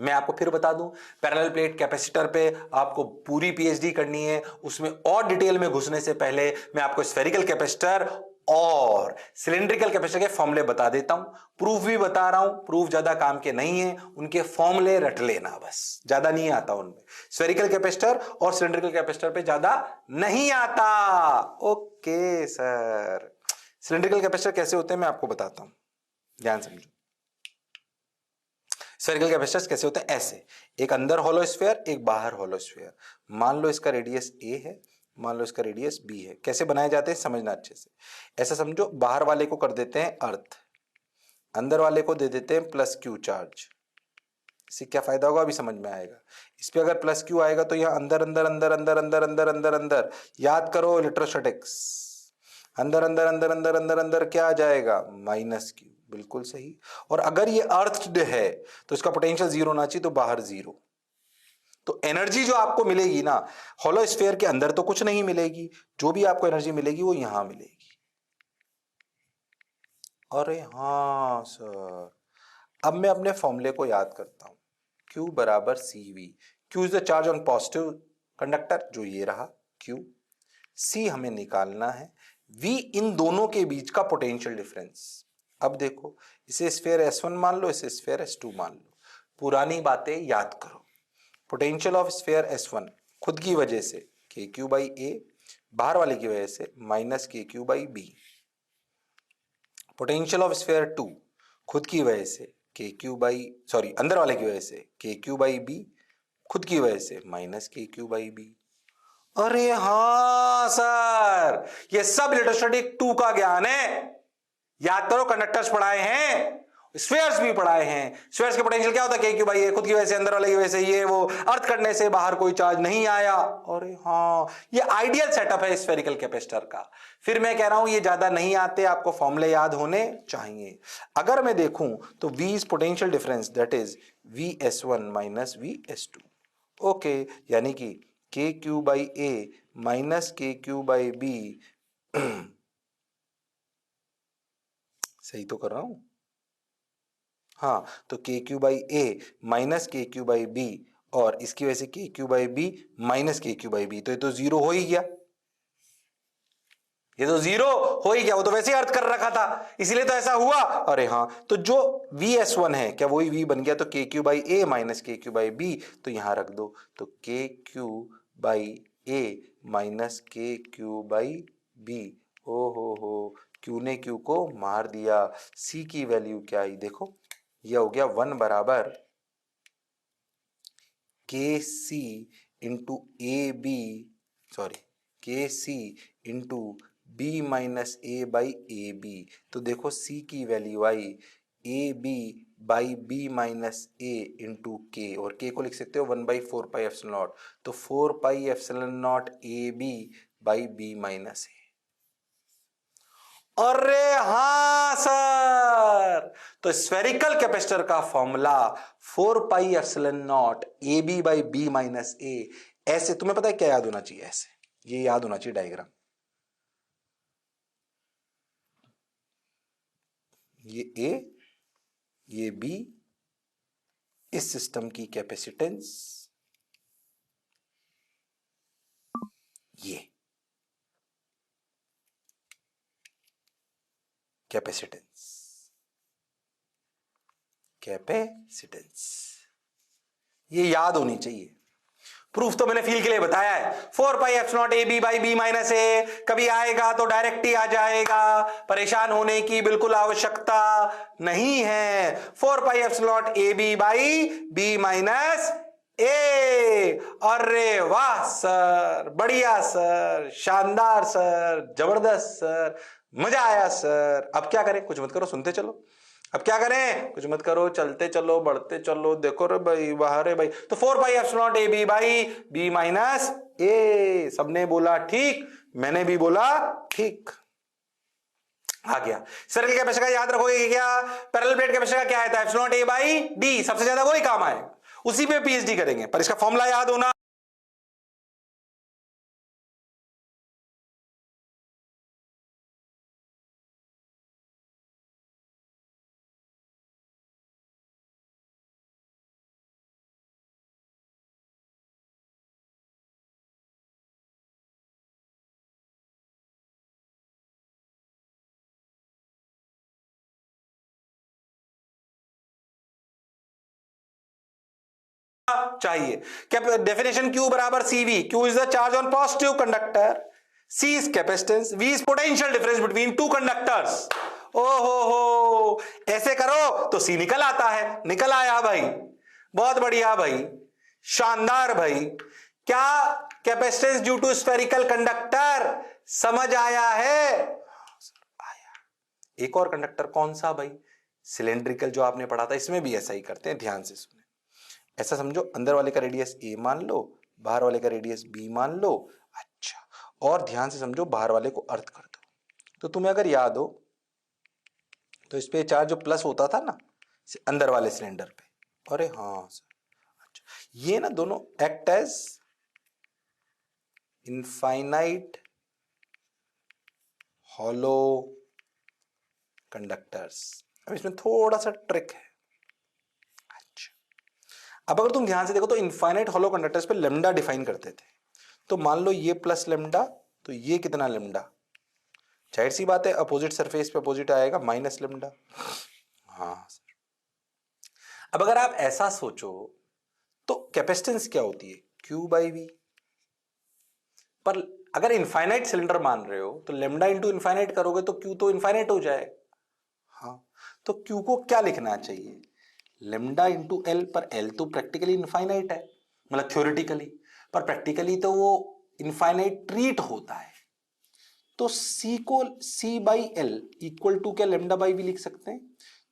मैं आपको फिर बता दूं, पैरेलल प्लेट कैपेसिटर पे आपको पूरी पीएचडी करनी है, उसमें और डिटेल में घुसने से पहले मैं आपको स्फेरिकल कैपेसिटर और सिलिंड्रिकल कैपेसिटर के फॉर्मूले बता देता हूं, प्रूफ भी बता रहा हूं। प्रूफ ज्यादा काम के नहीं है, उनके फॉर्मूले रट लेना बस, ज्यादा नहीं आता उनमें। स्फेरिकल कैपेसिटर और सिलिंड्रिकल कैपेसिटर पे ज्यादा नहीं आता। ओके सर, सिलिंड्रिकल कैपेसिटर कैसे होते हैं मैं आपको बताता हूं, ध्यान समझो। स्फेरिकल कैपेसिटर्स कैसे होते हैं? ऐसे, एक अंदर होलो स्फीयर, एक बाहर होलो स्फीयर। मान लो इसका रेडियस ए है, मान लो इसका रेडियस बी है। कैसे बनाए जाते हैं समझना अच्छे से। ऐसा समझो, बाहर वाले को कर देते हैं अर्थ, अंदर वाले को दे देते हैं प्लस क्यू चार्ज। इससे क्या फायदा होगा अभी समझ में आएगा। इस पे अगर प्लस क्यू आएगा तो यहां अंदर अंदर अंदर अंदर अंदर अंदर अंदर अंदर, याद करो इलेक्ट्रोस्टैटिक्स, अंदर अंदर अंदर अंदर अंदर अंदर क्या आ जाएगा? माइनस क्यू, बिल्कुल सही। और अगर ये अर्थड है तो इसका पोटेंशियल जीरो होना चाहिए, तो बाहर जीरो। तो एनर्जी जो आपको मिलेगी ना, होलो स्फीयर के अंदर तो कुछ नहीं मिलेगी, जो भी आपको एनर्जी मिलेगी वो यहां मिलेगी। अरे हाँ सर, अब मैं अपने फॉर्मूले को याद करता हूं। Q बराबर C V, Q is the charge on positive conductor, जो ये रहा Q। C हमें निकालना है, V इन दोनों के बीच का पोटेंशियल डिफरेंस। अब देखो, इसे स्फीयर S1 मान लो, इसे स्फीयर S2 मान लो, पुरानी बातें याद करो। पोटेंशियल ऑफ स्फीयर S1 खुद की वजह से KQ बाई A, बाहर वाले की वजह से minus KQ by B। Potential of sphere 2 खुद की वजह से KQ बाई, सॉरी अंदर वाले की वजह से KQ बाई B, खुद की वजह से माइनस KQ बाई B। अरे हाँ सर, ये सब इलेक्ट्रोस्टैटिक 2 का ज्ञान है, याद करो, कंडक्टर्स पढ़ाए हैं, स्फीयर्स भी पढ़ाए हैं। स्फीयर्स के पोटेंशियल क्या होता है? KQ बाई ए, खुद की वजह से, अंदर वाले की वजह से, ये वो, अर्थ करने से बाहर कोई चार्ज नहीं आया। अरे हाँ, ये आइडियल सेटअप है स्फेरिकल कैपेसिटर का। फिर मैं कह रहा हूं ये ज्यादा नहीं आते, आपको फॉर्मूले याद होने चाहिए। अगर मैं देखूं तो V is potential difference, that is VS1 minus VS2। Okay, यानी कि KQ by A minus KQ by B, सही तो कर रहा हूं? हाँ, तो KQ by A minus KQ by B, और इसकी वजह से KQ by B minus KQ by B, तो ये तो जीरो हो ही गया। ये तो जीरो हो ही गया, वो तो वैसे ही अर्थ कर रखा था, इसीलिए तो ऐसा हुआ। अरे हाँ, तो जो VS1 है क्या वही V बन गया, तो KQ by A minus KQ by B, तो यहां रख दो, तो KQ by A minus KQ by B। ओ हो, Q ने Q को मार दिया। C की वैल्यू क्या आई देखो, यह हो गया 1 बराबर KC into AB, sorry KC into B minus A by AB। तो देखो C की value I AB by B minus A into K, और K को लिख सकते हो 1 बाई 4 पाई एप्सिलॉन नॉट, तो 4 pi epsilon not AB by B minus A। अरे हाँ सर, तो स्फेरिकल कैपेसिटर का formula 4 pi epsilon not AB by B minus A। ऐसे तुम्हें पता है क्या याद होना चाहिए, ऐसे ये याद होना चाहिए डायग्राम, ये A ये B, इस सिस्टम की कैपेसिटेंस ये कैपेसिटेंस ये याद होनी चाहिए। प्रूफ तो मैंने फील के लिए बताया है, 4 pi epsilon not AB by B minus A, कभी आएगा तो डायरेक्ट ही आ जाएगा, परेशान होने की बिल्कुल आवश्यकता नहीं है। 4 pi epsilon not AB by B minus A। अरे वाह सर, बढ़िया सर, शानदार सर, जबरदस्त सर, मजा आया सर। अब क्या करें, कुछ मत करो, सुनते चलो। अब क्या करें, कुछ मत करो, चलते चलो, बढ़ते चलो। देखो रे भाई, बाहर है भाई, तो 4 pi epsilon not AB by B minus A। सबने बोला ठीक, मैंने भी बोला ठीक, आ गया। सर्किल कैपेसिटर का याद रखोगे क्या, पैरेलल प्लेट कैपेसिटर का क्या है, epsilon not A by D, सबसे ज्यादा वही काम आएगा, उसी पे PhD करेंगे, पर इसका फॉर्मूला याद होना चाहिए। क्या डेफिनेशन, Q बराबर CV, Q is the charge on positive conductor, C is capacitance, V is potential difference between two conductors. ओ हो, ऐसे करो तो C निकल आता है, निकल आया भाई, बहुत बढ़िया भाई, शानदार भाई। क्या capacitance due to spherical conductor समझ आया है? आया। एक और कंडक्टर कौन सा भाई, सिलेंड्रिकल, जो आपने पढ़ा था, इसमें भी ऐसा ही करते हैं, ध्यान से सुने। ऐसा समझो, अंदर वाले का रेडियस A मान लो, बाहर वाले का रेडियस B मान लो। अच्छा, और ध्यान से समझो, बाहर वाले को अर्थ कर दो। तो तुम्हें अगर याद हो तो इस पे चार्ज जो प्लस होता था ना अंदर वाले सिलेंडर पे, अरे हाँ सर, अच्छा, ये ना दोनों act as infinite hollow conductors. अब इसमें थोड़ा सा ट्रिक है। अब अगर तुम ध्यान से देखो तो इनफाइनाइट हॉलो कंडक्टर्स पे लेमडा डिफाइन करते थे, तो मान लो ये प्लस लेमडा, तो ये कितना लेमडा, जाहिर सी बात है अपोजिट सरफेस पे अपोजिट आएगा माइनस लेमडा। हाँ सर, अब अगर आप ऐसा सोचो तो कैपेसिटेंस क्या होती है, Q बाई V, पर अगर इनफाइनाइट सिलेंडर मान रहे हो तो लेमडा इंटू इनफाइनाइट करोगे तो Q तो इनफाइनाइट हो जाएगा। हाँ, तो Q को क्या लिखना चाहिए, लेमडा इंटू एल, पर एल तो प्रैक्टिकली इनफाइनाइट है, मतलब थ्योरेटिकली, पर प्रैक्टिकली तो वो इनफाइनाइट ट्रीट होता है। तो C को C by L equal to क्या लेमडा बाई वी लिख सकते हैं।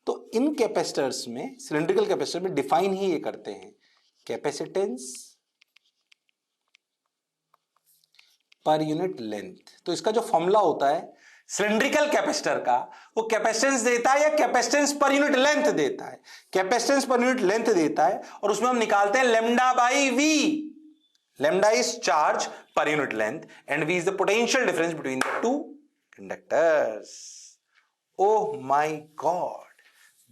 तो इन कैपेसिटर्स में, सिलेंड्रिकल कैपेसिटर में डिफाइन ही ये करते हैं, कैपेसिटेंस पर यूनिट लेंथ। तो इसका जो फॉर्मूला होता है सिलेंड्रिकल कैपेसिटर का, वो कैपेसिटेंस देता है या कैपेसिटेंस पर यूनिट लेंथ देता है, कैपेसिटेंस पर यूनिट लेंथ देता है, और उसमें हम निकालते हैं lambda by V. Lambda is charge पर unit length and V is the potential difference between the two conductors. Oh my God,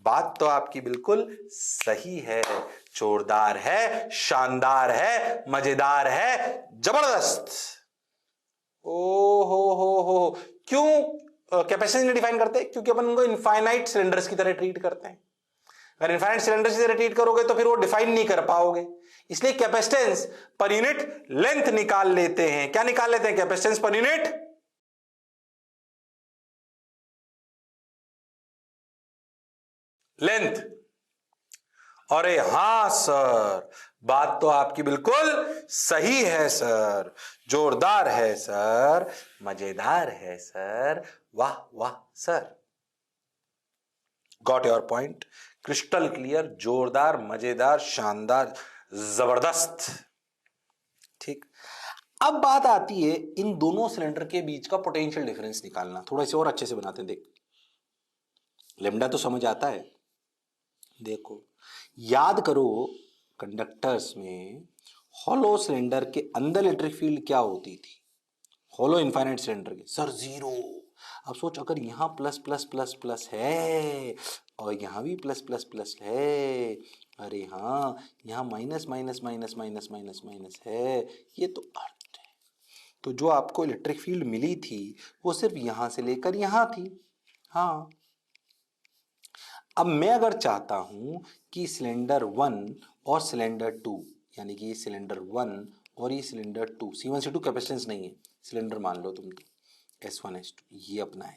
बात तो आपकी बिल्कुल सही है, जोरदार है, शानदार है, मजेदार है, जबरदस्त। ओ हो, क्यों कैपेसिटेंस नहीं डिफाइन करते? क्योंकि अपन उनको इनफाइनाइट सिलेंडर्स की तरह ट्रीट करते हैं। अगर इनफाइनाइट सिलेंडर्स की तरह ट्रीट करोगे तो फिर वो डिफाइन नहीं कर पाओगे। इसलिए कैपेसिटेंस पर यूनिट लेंथ निकाल लेते हैं। क्या निकाल लेते हैं? Capacitance per unit length. अरे हां सर, बात तो आपकी बिल्कुल सही है सर, जोरदार है सर, मजेदार है सर, वाह वाह sir. Got your point, crystal clear, जोरदार, मजेदार, शानदार, जबरदस्त। ठीक, अब बात आती है इन दोनों सिलेंडर के बीच का पोटेंशियल डिफरेंस निकालना। थोड़ा इसे और अच्छे से बनाते हैं। देख, लेमडा तो समझ आता है। देखो, याद करो कंडक्टर्स में हॉलो सिलेंडर के अंदर इलेक्ट्रिक फील्ड क्या होती थी? हॉलो इनफाइनाइट सिलेंडर के सर जीरो। अब सोच, अगर यहां प्लस प्लस प्लस प्लस है और यहां भी प्लस प्लस प्लस है, अरे हाँ, यहां minus minus minus minus minus minus है, ये तो अर्थ है। तो जो आपको इलेक्ट्रिक फील्ड मिली थी वो सिर्फ यहां से लेकर यहां थी। हाँ, अब मैं अगर चाहता हूं कि सिलेंडर 1 और सिलेंडर 2, यानी कि सिलेंडर 1 और ये सिलेंडर 2, C1 C2 कैपेसिटेंस नहीं है, सिलेंडर मान लो तुम, S1 S2, ये अपना है,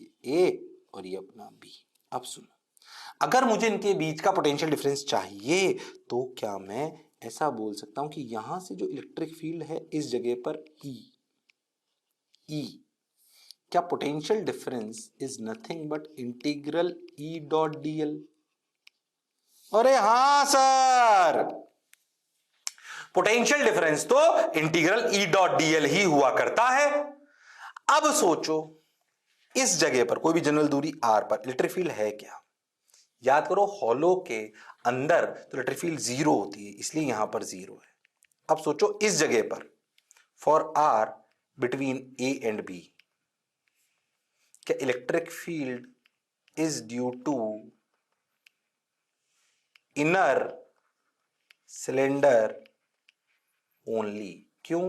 ये A और ये अपना B। अब सुनो, अगर मुझे इनके बीच का पोटेंशियल डिफरेंस चाहिए तो क्या मैं ऐसा बोल सकता हूं कि यहां से जो इलेक्ट्रिक फील्ड है इस जगह पर E, क्या potential difference is nothing but integral E dot dl? अरे हां सर, पोटेंशियल डिफरेंस तो इंटीग्रल E डॉट dl ही हुआ करता है। अब सोचो, इस जगह पर कोई भी जनरल दूरी r पर इलेक्ट्रिक फील्ड है क्या? याद करो, हॉलो के अंदर तो इलेक्ट्रिक फील्ड जीरो होती है, इसलिए यहां पर जीरो है। अब सोचो इस जगह पर for r between A and B, क्या electric field is due to inner cylinder only? क्यों?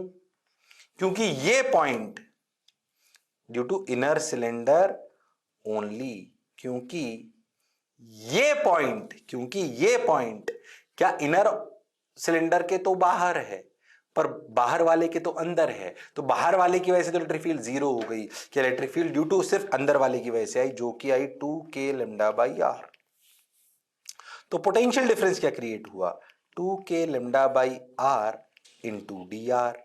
क्योंकि ये point due to inner cylinder only, क्योंकि ये पॉइंट क्या इनर सिलेंडर के तो बाहर है पर बाहर वाले के तो अंदर है, तो बाहर वाले की वजह से तो इलेक्ट्रिक फील्ड जीरो हो गई। क्या इलेक्ट्रिक फील्ड ड्यू टू सिर्फ अंदर वाले की वजह से आई, जो कि आई 2k लैम्डा बाई r। तो पोटेंशियल डिफरेंस क्या क्रिएट हुआ? 2k lambda by r into D R,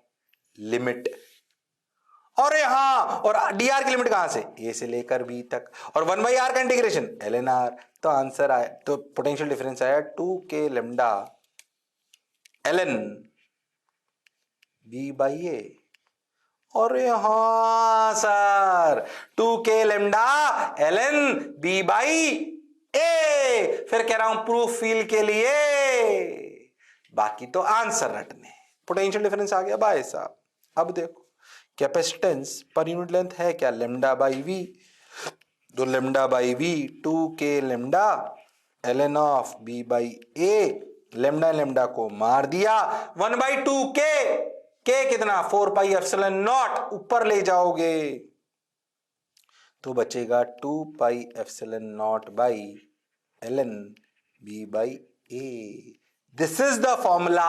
limit. और हाँ, और डी आर की लिमिट कहां से? ए से लेकर बी तक, और 1 बाई आर का इंटीग्रेशन ln r। तो आंसर आया, तो पोटेंशियल डिफरेंस आया 2k lambda ln b by A. और हाँ sir, 2k lambda ln b by A. फिर कह रहा हूं प्रूफ फील्ड के लिए, बाकी तो आंसर रटने। पोटेंशियल डिफरेंस आ गया भाई साहब। अब देखो, कैपेसिटेंस पर यूनिट लेंथ है क्या? Lambda by V. तो lambda by V 2k lambda ln of b by A, lambda lambda को मार दिया, 1 बाई 2k, k कितना? 4 पाई एप्सिलॉन नॉट, ऊपर ले जाओगे तो बचेगा 2 pi epsilon naught by ln b by A. This is the formula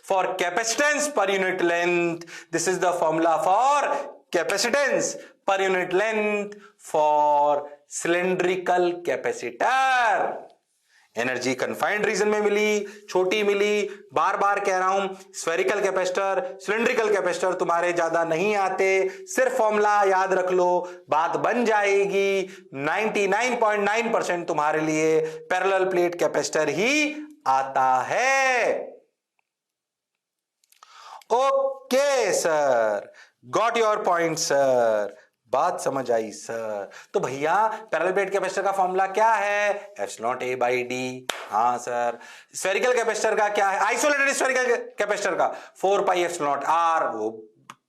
for capacitance per unit length. This is the formula for capacitance per unit length for cylindrical capacitor. Energy confined region में मिली, छोटी मिली। बार बार कह रहा हूं, स्फेरिकल कैपेसिटर, सिलिंड्रिकल कैपेसिटर तुम्हारे ज्यादा नहीं आते, सिर्फ फॉर्मूला याद रख लो, बात बन जाएगी। 99.9% तुम्हारे लिए पैरेलल प्लेट कैपेसिटर ही आता है। Okay sir, got your point sir, बात समझ आई सर। तो भैया पैरेलल प्लेट कैपेसिटर का फॉर्मूला क्या है? Epsilon A by D. हाँ सर। स्फेरिकल कैपेसिटर का क्या है? आइसोलेटेड स्फेरिकल कैपेसिटर का 4 पाई एप्सिलॉन आर, वो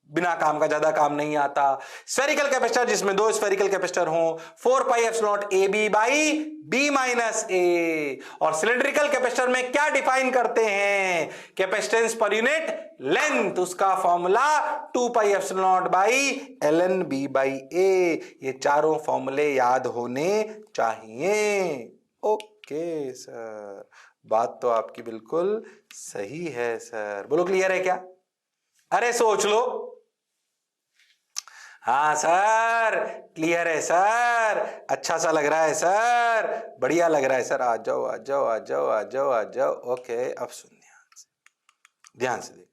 बिना काम का ज्यादा काम नहीं आता। स्फेरिकल कैपेसिटर जिसमें दो स्फेरिकल कैपेसिटर हो 4 pi epsilon A B by B minus A. और सिलिंड्रिकल कैपेसिटर में क्या डिफाइन करते हैं? कैपेसिटेंस पर यूनिट लेंथ, उसका formula 2 pi epsilon by L N B by A. ये चारों फॉर्मूले याद होने चाहिए। ओके सर, बात तो आपकी बिल्कुल सही है सर। बोलो क्लियर है क्या? अरे सोच लो। हाँ सर क्लियर है सर, अच्छा सा लग रहा है सर, बढ़िया लग रहा है सर। आ जाओ आ जाओ आ जाओ आ जाओ आ जाओ। ओके अब सुन ध्यान से देख,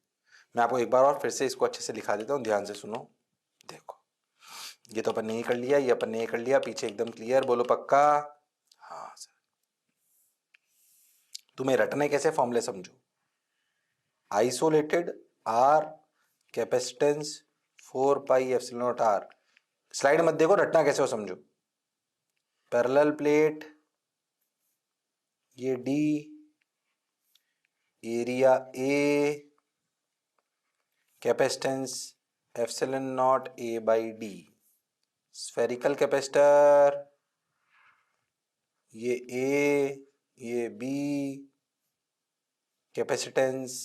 मैं आपको एक बार और फिर से इसको अच्छे से लिखा देता हूं, ध्यान से सुनो। देखो ये तो अपन ने कर लिया, ये अपन ने कर लिया, पीछे एकदम क्लियर। बोलो पक्का? हाँ सर। तुम्हें रटने कैसे फॉर्मूले समझो। Isolated R capacitance 4 pi epsilon naught R. Slide मत देखो, रटना कैसे हो समझो। पैरेलल प्लेट, ये D, area A, capacitance epsilon naught A by D. Spherical capacitor, ये ए, ये B, capacitance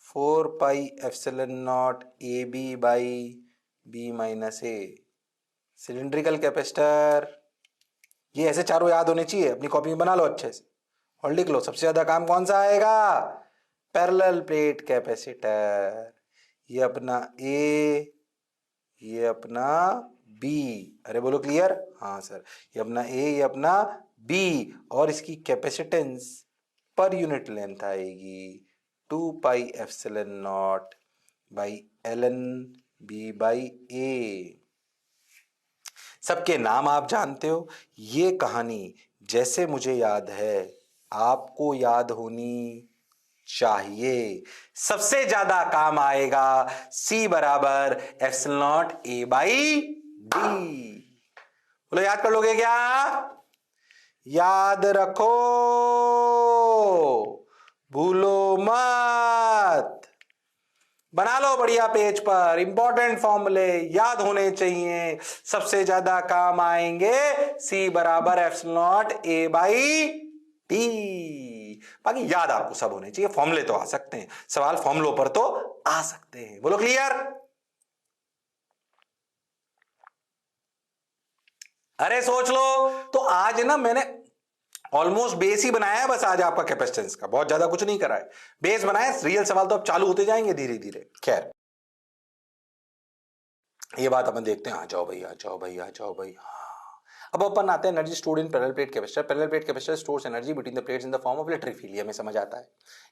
4 pi epsilon naught A B by B minus A. Cylindrical capacitor, ये ऐसे चारों याद होने चाहिए, अपनी कॉपी में बना लो अच्छे से और लिख लो। सबसे ज्यादा काम कौन सा आएगा? Parallel plate capacitor. ये अपना ए, ये अपना बी। अरे बोलो क्लियर? हाँ सर, ये अपना ए, ये अपना बी, और इसकी कैपेसिटेंस पर यूनिट लेंथ आएगी 2 pi epsilon naught by L N B by A. सबके नाम आप जानते हो। ये कहानी जैसे मुझे याद है आपको याद होनी चाहिए। सबसे ज्यादा काम आएगा C बराबर epsilon naught A by D. बोलो याद कर लोगे क्या? याद रखो, भूलो मत। बना लो बढ़िया पेज पर, इंपॉर्टेंट फॉर्मूले याद होने चाहिए। सबसे ज्यादा काम आएंगे C बराबर epsilon naught A by D. बाकी याद आपको सब होने चाहिए। फॉर्मूले तो आ सकते हैं, सवाल फॉर्मूलों पर तो आ सकते हैं। बोलो क्लियर? अरे सोच लो। तो आज ना मैंने ऑलमोस्ट बेस ही बनाया है बस आज आपका कैपेसिटेंस का, बहुत ज्यादा कुछ नहीं करा है, बेस बनाया। रियल सवाल तो अब चालू होते जाएंगे धीरे धीरे। खैर ये बात अपन देखते हैं। आ जाओ भाई, आ जाओ भाई, आ जाओ भाई। हाँ, अब अपन आते हैं energy stored in parallel plate capacitor. Parallel plate capacitor stores energy between the plates in the form of electric field. ये हमें समझ आता है।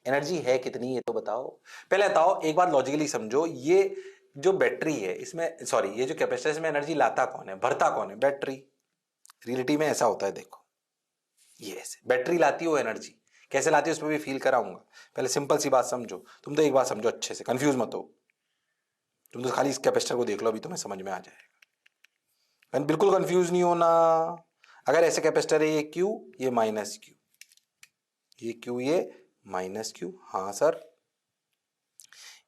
एनर्जी है कितनी ये तो बताओ। पहले बताओ एक बात लॉजिकली समझो, ये जो बैटरी है इसमें, सॉरी ये जो कैपेसिटर है इसमें एनर्जी लाता कौन है, भरता कौन है? बैटरी। रियलिटी में ऐसा होता है। देखो ये ऐसे बैटरी लाती हो एनर्जी, कैसे लाती है उस पर भी फील कराऊंगा। पहले सिंपल सी बात समझो। तुम तो एक बात समझो अच्छे से, कंफ्यूज मत हो। तुम तो खाली इस कैपेसिटर को देख लो, अभी तुम्हें समझ में आ जाएगा। बिल्कुल कंफ्यूज नहीं होना। अगर ऐसे कैपेसिटर है, ये क्यू, ये माइनस क्यू, ये क्यू, ये माइनस क्यू। हाँ सर,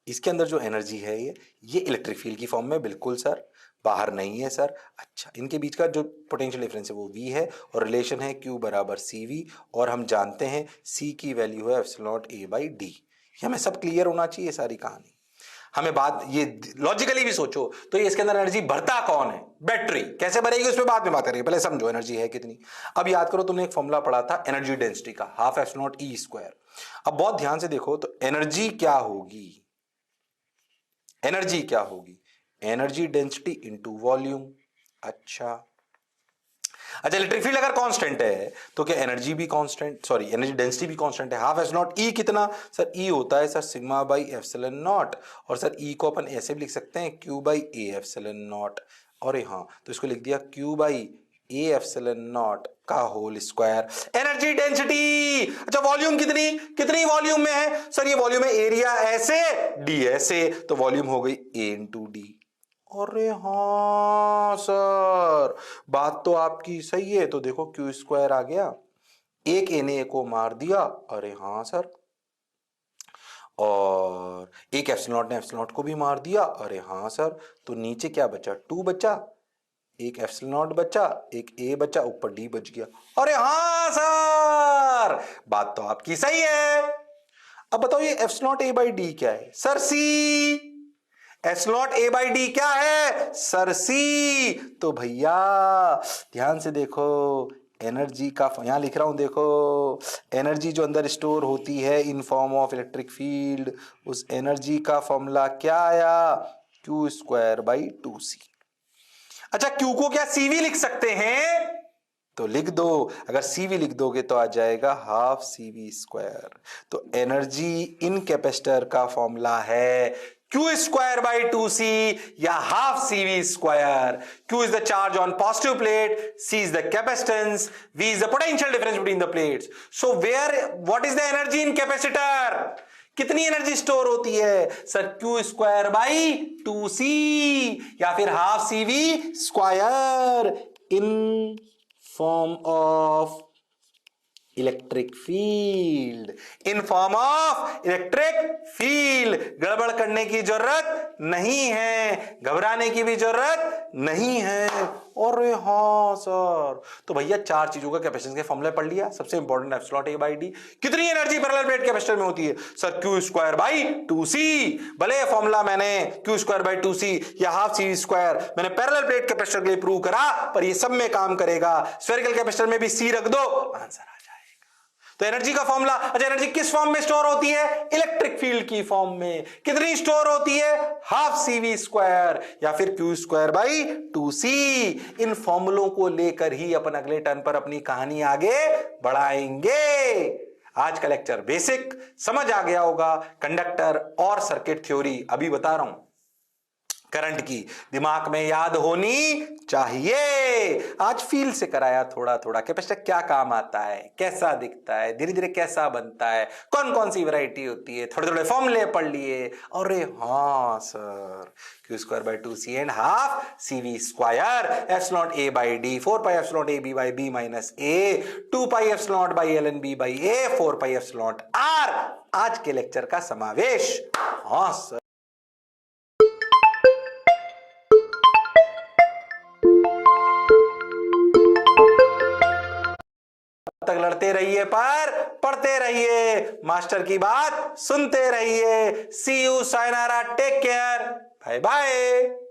इसके अंदर जो एनर्जी है ये इलेक्ट्रिक फील्ड की फॉर्म में, बिल्कुल सर, बाहर नहीं है सर। अच्छा, इनके बीच का जो पोटेंशियल डिफरेंस है वो V है, और रिलेशन है Q बराबर CV, और हम जानते हैं C की वैल्यू है epsilon not A by D. हमें सब क्लियर होना चाहिए सारी कहानी। हमें बात ये लॉजिकली भी सोचो तो ये इसके अंदर एनर्जी भरता कौन है? बैटरी। कैसे भरेगी उस पर बाद में बात करेंगे, पहले समझो एनर्जी है कितनी। अब याद करो, तुमने एक फॉर्मूला पढ़ा था एनर्जी डेंसिटी का, half epsilon not E square. अब बहुत ध्यान से देखो तो एनर्जी क्या होगी, एनर्जी क्या होगी? Energy density into volume. अच्छा, इलेक्ट्रिक फील्ड अगर कांस्टेंट है तो क्या एनर्जी भी कांस्टेंट, सॉरी एनर्जी डेंसिटी भी कांस्टेंट है। हाफ एप्सिलॉन नॉट ई कितना सर? ई होता है sir sigma by epsilon naught, और सर ई को अपन ऐसे भी लिख सकते हैं Q by A epsilon naught, और हाँ तो इसको लिख दिया Q by A epsilon not का होल स्क्वायर। Energy density. अच्छा वॉल्यूम कितनी, कितनी वॉल्यूम में है सर? ये वॉल्यूम है एरिया ऐसे, डी ऐसे, तो वॉल्यूम हो गई ए इंटू डी। अरे हाँ सर, बात तो आपकी सही है। तो देखो क्यू स्क्वायर आ गया, एक ए ने ए को मार दिया। अरे हाँ सर, और एक एप्सिलॉन नॉट ने एप्सिलॉन नॉट को भी मार दिया। अरे हाँ सर, तो नीचे क्या बचा, 2 बचा, एक एप्सिलॉन नॉट बचा, एक ए बचा, ऊपर डी बच गया। अरे हाँ सर, बात तो आपकी सही है। अब बताओ ये epsilon naught A by D क्या है sir? C. Epsilon naught A by D क्या है सर? सी। तो भैया ध्यान से देखो, एनर्जी का यहां लिख रहा हूं, देखो एनर्जी जो अंदर स्टोर होती है in form of electric field, उस एनर्जी का फॉर्मूला क्या आया, Q²/2C। अच्छा, Q को क्या CV लिख सकते हैं? तो लिख दो, अगर CV लिख दोगे तो आ जाएगा ½ CV²। तो एनर्जी इन कैपेसिटर का फॉर्मूला है Q²/2C या ½ CV²। Q is the charge on positive plate, C is the capacitance, V is the potential difference between the plates. So what is the energy in capacitor? कितनी एनर्जी स्टोर होती है सर? Q²/2C या फिर ½ CV² in form of electric field. In form of electric field. गड़बड़ करने की जरूरत नहीं है, घबराने की भी जरूरत नहीं है। अरे हाँ सर, तो भैया 4 चीजों का कैपेसिटेंस के फॉर्मूला पढ़ लिया। सबसे important epsilon A by D. कितनी एनर्जी पैरेलल प्लेट कैपेसिटर में होती है सर? Q²/2C। भले फॉर्मूला मैंने Q²/2C या ½ CV² मैंने पैरेलल प्लेट कैपेसिटर के लिए प्रूव करा, पर ये सब में काम करेगा। स्फेरिकल कैपेसिटर में भी C रख दो, आंसर आ जाएगा। तो एनर्जी का फॉर्मूला, अच्छा एनर्जी किस फॉर्म में स्टोर होती है? इलेक्ट्रिक फील्ड की फॉर्म में। कितनी स्टोर होती है? ½ CV² या फिर Q²/2C। इन फॉर्मूलों को लेकर ही अपन अगले टर्न पर अपनी कहानी आगे बढ़ाएंगे। आज का लेक्चर बेसिक समझ आ गया होगा, कंडक्टर और सर्किट थ्योरी अभी बता रहा हूं करंट की, दिमाग में याद होनी चाहिए। आज फील से कराया थोड़ा थोड़ा, कैपेसिटर क्या काम आता है, कैसा दिखता है, धीरे धीरे कैसा बनता है, कौन कौन सी वैरायटी होती है, थोड़े थोड़े फॉर्मूले पढ़ लिए। अरे हाँ sir, Q²/2C and ½ CV², epsilon A by D, 4πε0AB by B minus A, 2πε0/ln B by A, 4πε0R। आज के लेक्चर का समावेश। हाँ सर, तक लड़ते रहिए पर पढ़ते रहिए, मास्टर की बात सुनते रहिए। See you, sayonara, take care, bye bye.